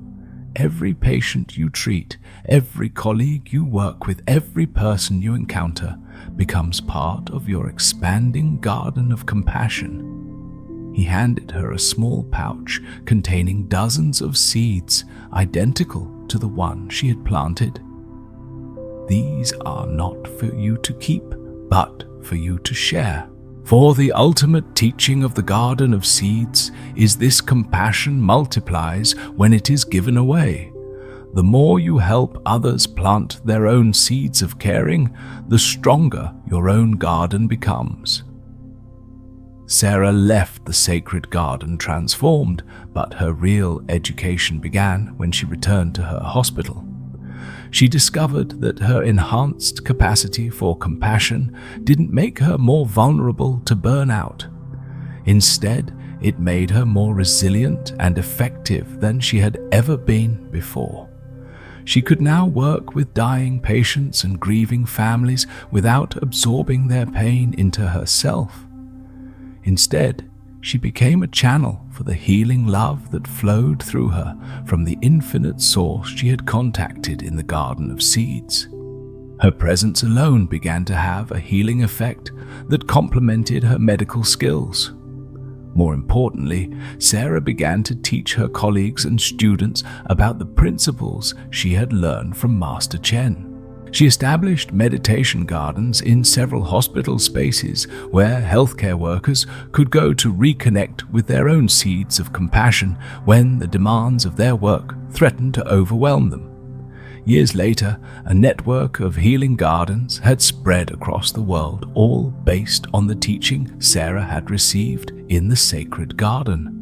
Every patient you treat, every colleague you work with, every person you encounter becomes part of your expanding garden of compassion. He handed her a small pouch containing dozens of seeds identical to the one she had planted. These are not for you to keep, but for you to share. For the ultimate teaching of the Garden of Seeds is this: compassion multiplies when it is given away. The more you help others plant their own seeds of caring, the stronger your own garden becomes. Sarah left the sacred garden transformed, but her real education began when she returned to her hospital. She discovered that her enhanced capacity for compassion didn't make her more vulnerable to burnout. Instead, it made her more resilient and effective than she had ever been before. She could now work with dying patients and grieving families without absorbing their pain into herself. Instead, She became a channel for the healing love that flowed through her from the infinite source she had contacted in the Garden of Seeds. Her presence alone began to have a healing effect that complemented her medical skills. More importantly, Sarah began to teach her colleagues and students about the principles she had learned from Master Chen. She established meditation gardens in several hospital spaces where healthcare workers could go to reconnect with their own seeds of compassion when the demands of their work threatened to overwhelm them. Years later, a network of healing gardens had spread across the world, all based on the teaching Sarah had received in the sacred garden.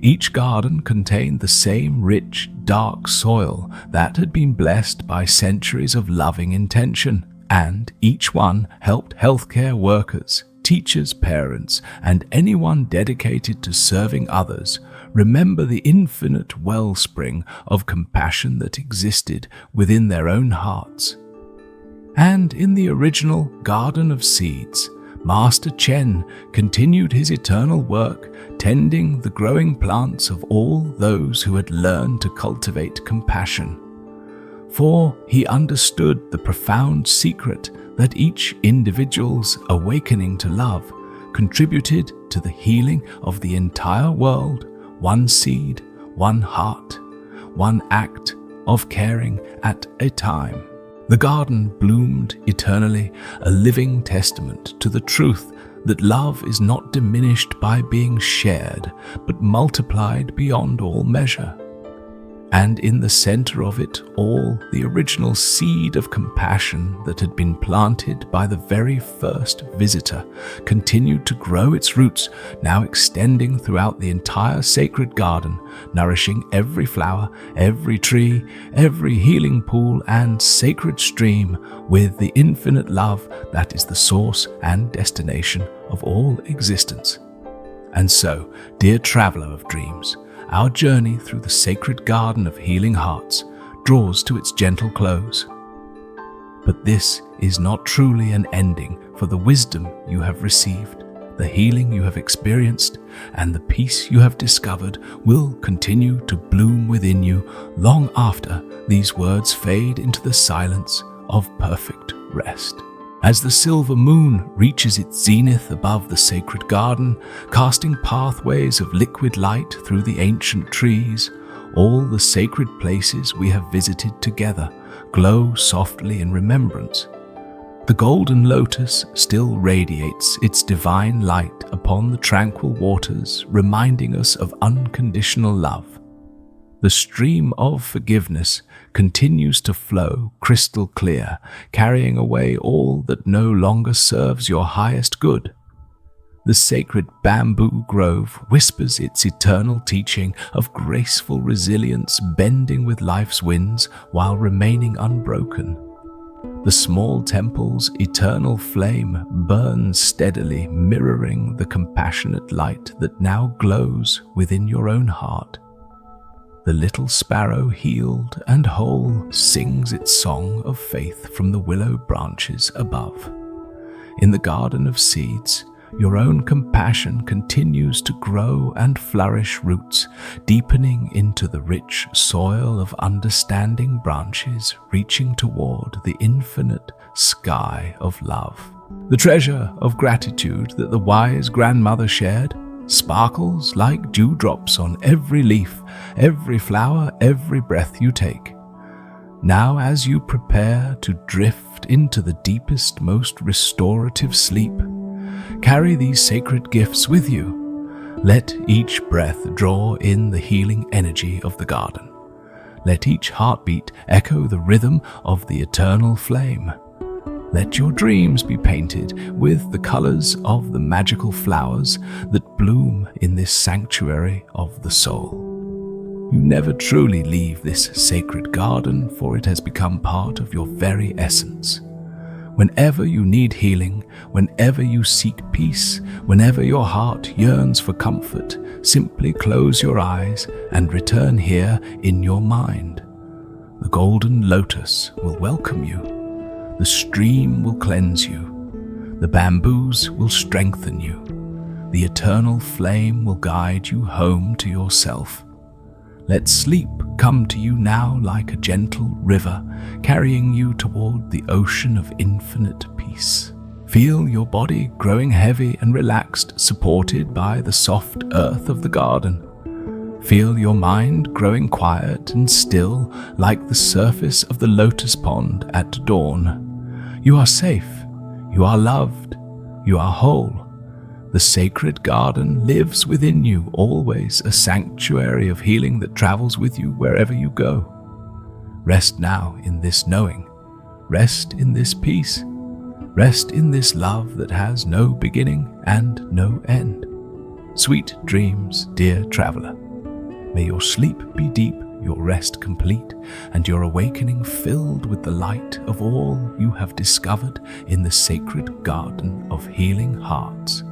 Each garden contained the same rich, dark soil that had been blessed by centuries of loving intention, and each one helped healthcare workers, teachers, parents, and anyone dedicated to serving others remember the infinite wellspring of compassion that existed within their own hearts. And in the original Garden of Seeds, Master Chen continued his eternal work, tending the growing plants of all those who had learned to cultivate compassion. For he understood the profound secret that each individual's awakening to love contributed to the healing of the entire world, one seed, one heart, one act of caring at a time. The garden bloomed eternally, a living testament to the truth that love is not diminished by being shared, but multiplied beyond all measure. And in the center of it all, the original seed of compassion that had been planted by the very first visitor continued to grow its roots, now extending throughout the entire sacred garden, nourishing every flower, every tree, every healing pool and sacred stream with the infinite love that is the source and destination of all existence. And so, dear traveler of dreams, our journey through the sacred garden of healing hearts draws to its gentle close. But this is not truly an ending, for the wisdom you have received, the healing you have experienced, and the peace you have discovered will continue to bloom within you long after these words fade into the silence of perfect rest. As the silver moon reaches its zenith above the sacred garden, casting pathways of liquid light through the ancient trees, all the sacred places we have visited together glow softly in remembrance. The golden lotus still radiates its divine light upon the tranquil waters, reminding us of unconditional love. The stream of forgiveness continues to flow crystal clear, carrying away all that no longer serves your highest good. The sacred bamboo grove whispers its eternal teaching of graceful resilience, bending with life's winds while remaining unbroken. The small temple's eternal flame burns steadily, mirroring the compassionate light that now glows within your own heart. The little sparrow, healed and whole, sings its song of faith from the willow branches above. In the Garden of Seeds, your own compassion continues to grow and flourish roots, deepening into the rich soil of understanding branches, reaching toward the infinite sky of love. The treasure of gratitude that the wise grandmother shared sparkles like dewdrops on every leaf, every flower, every breath you take. Now, as you prepare to drift into the deepest, most restorative sleep, carry these sacred gifts with you. Let each breath draw in the healing energy of the garden. Let each heartbeat echo the rhythm of the eternal flame. Let your dreams be painted with the colors of the magical flowers that bloom in this sanctuary of the soul. You never truly leave this sacred garden, for it has become part of your very essence. Whenever you need healing, whenever you seek peace, whenever your heart yearns for comfort, simply close your eyes and return here in your mind. The golden lotus will welcome you. The stream will cleanse you. The bamboos will strengthen you. The eternal flame will guide you home to yourself. Let sleep come to you now like a gentle river, carrying you toward the ocean of infinite peace. Feel your body growing heavy and relaxed, supported by the soft earth of the garden. Feel your mind growing quiet and still, like the surface of the lotus pond at dawn. You are safe, you are loved, you are whole. The sacred garden lives within you, always a sanctuary of healing that travels with you wherever you go. Rest now in this knowing. Rest in this peace. Rest in this love that has no beginning and no end. Sweet dreams, dear traveler. May your sleep be deep, your rest complete, and your awakening filled with the light of all you have discovered in the sacred garden of healing hearts.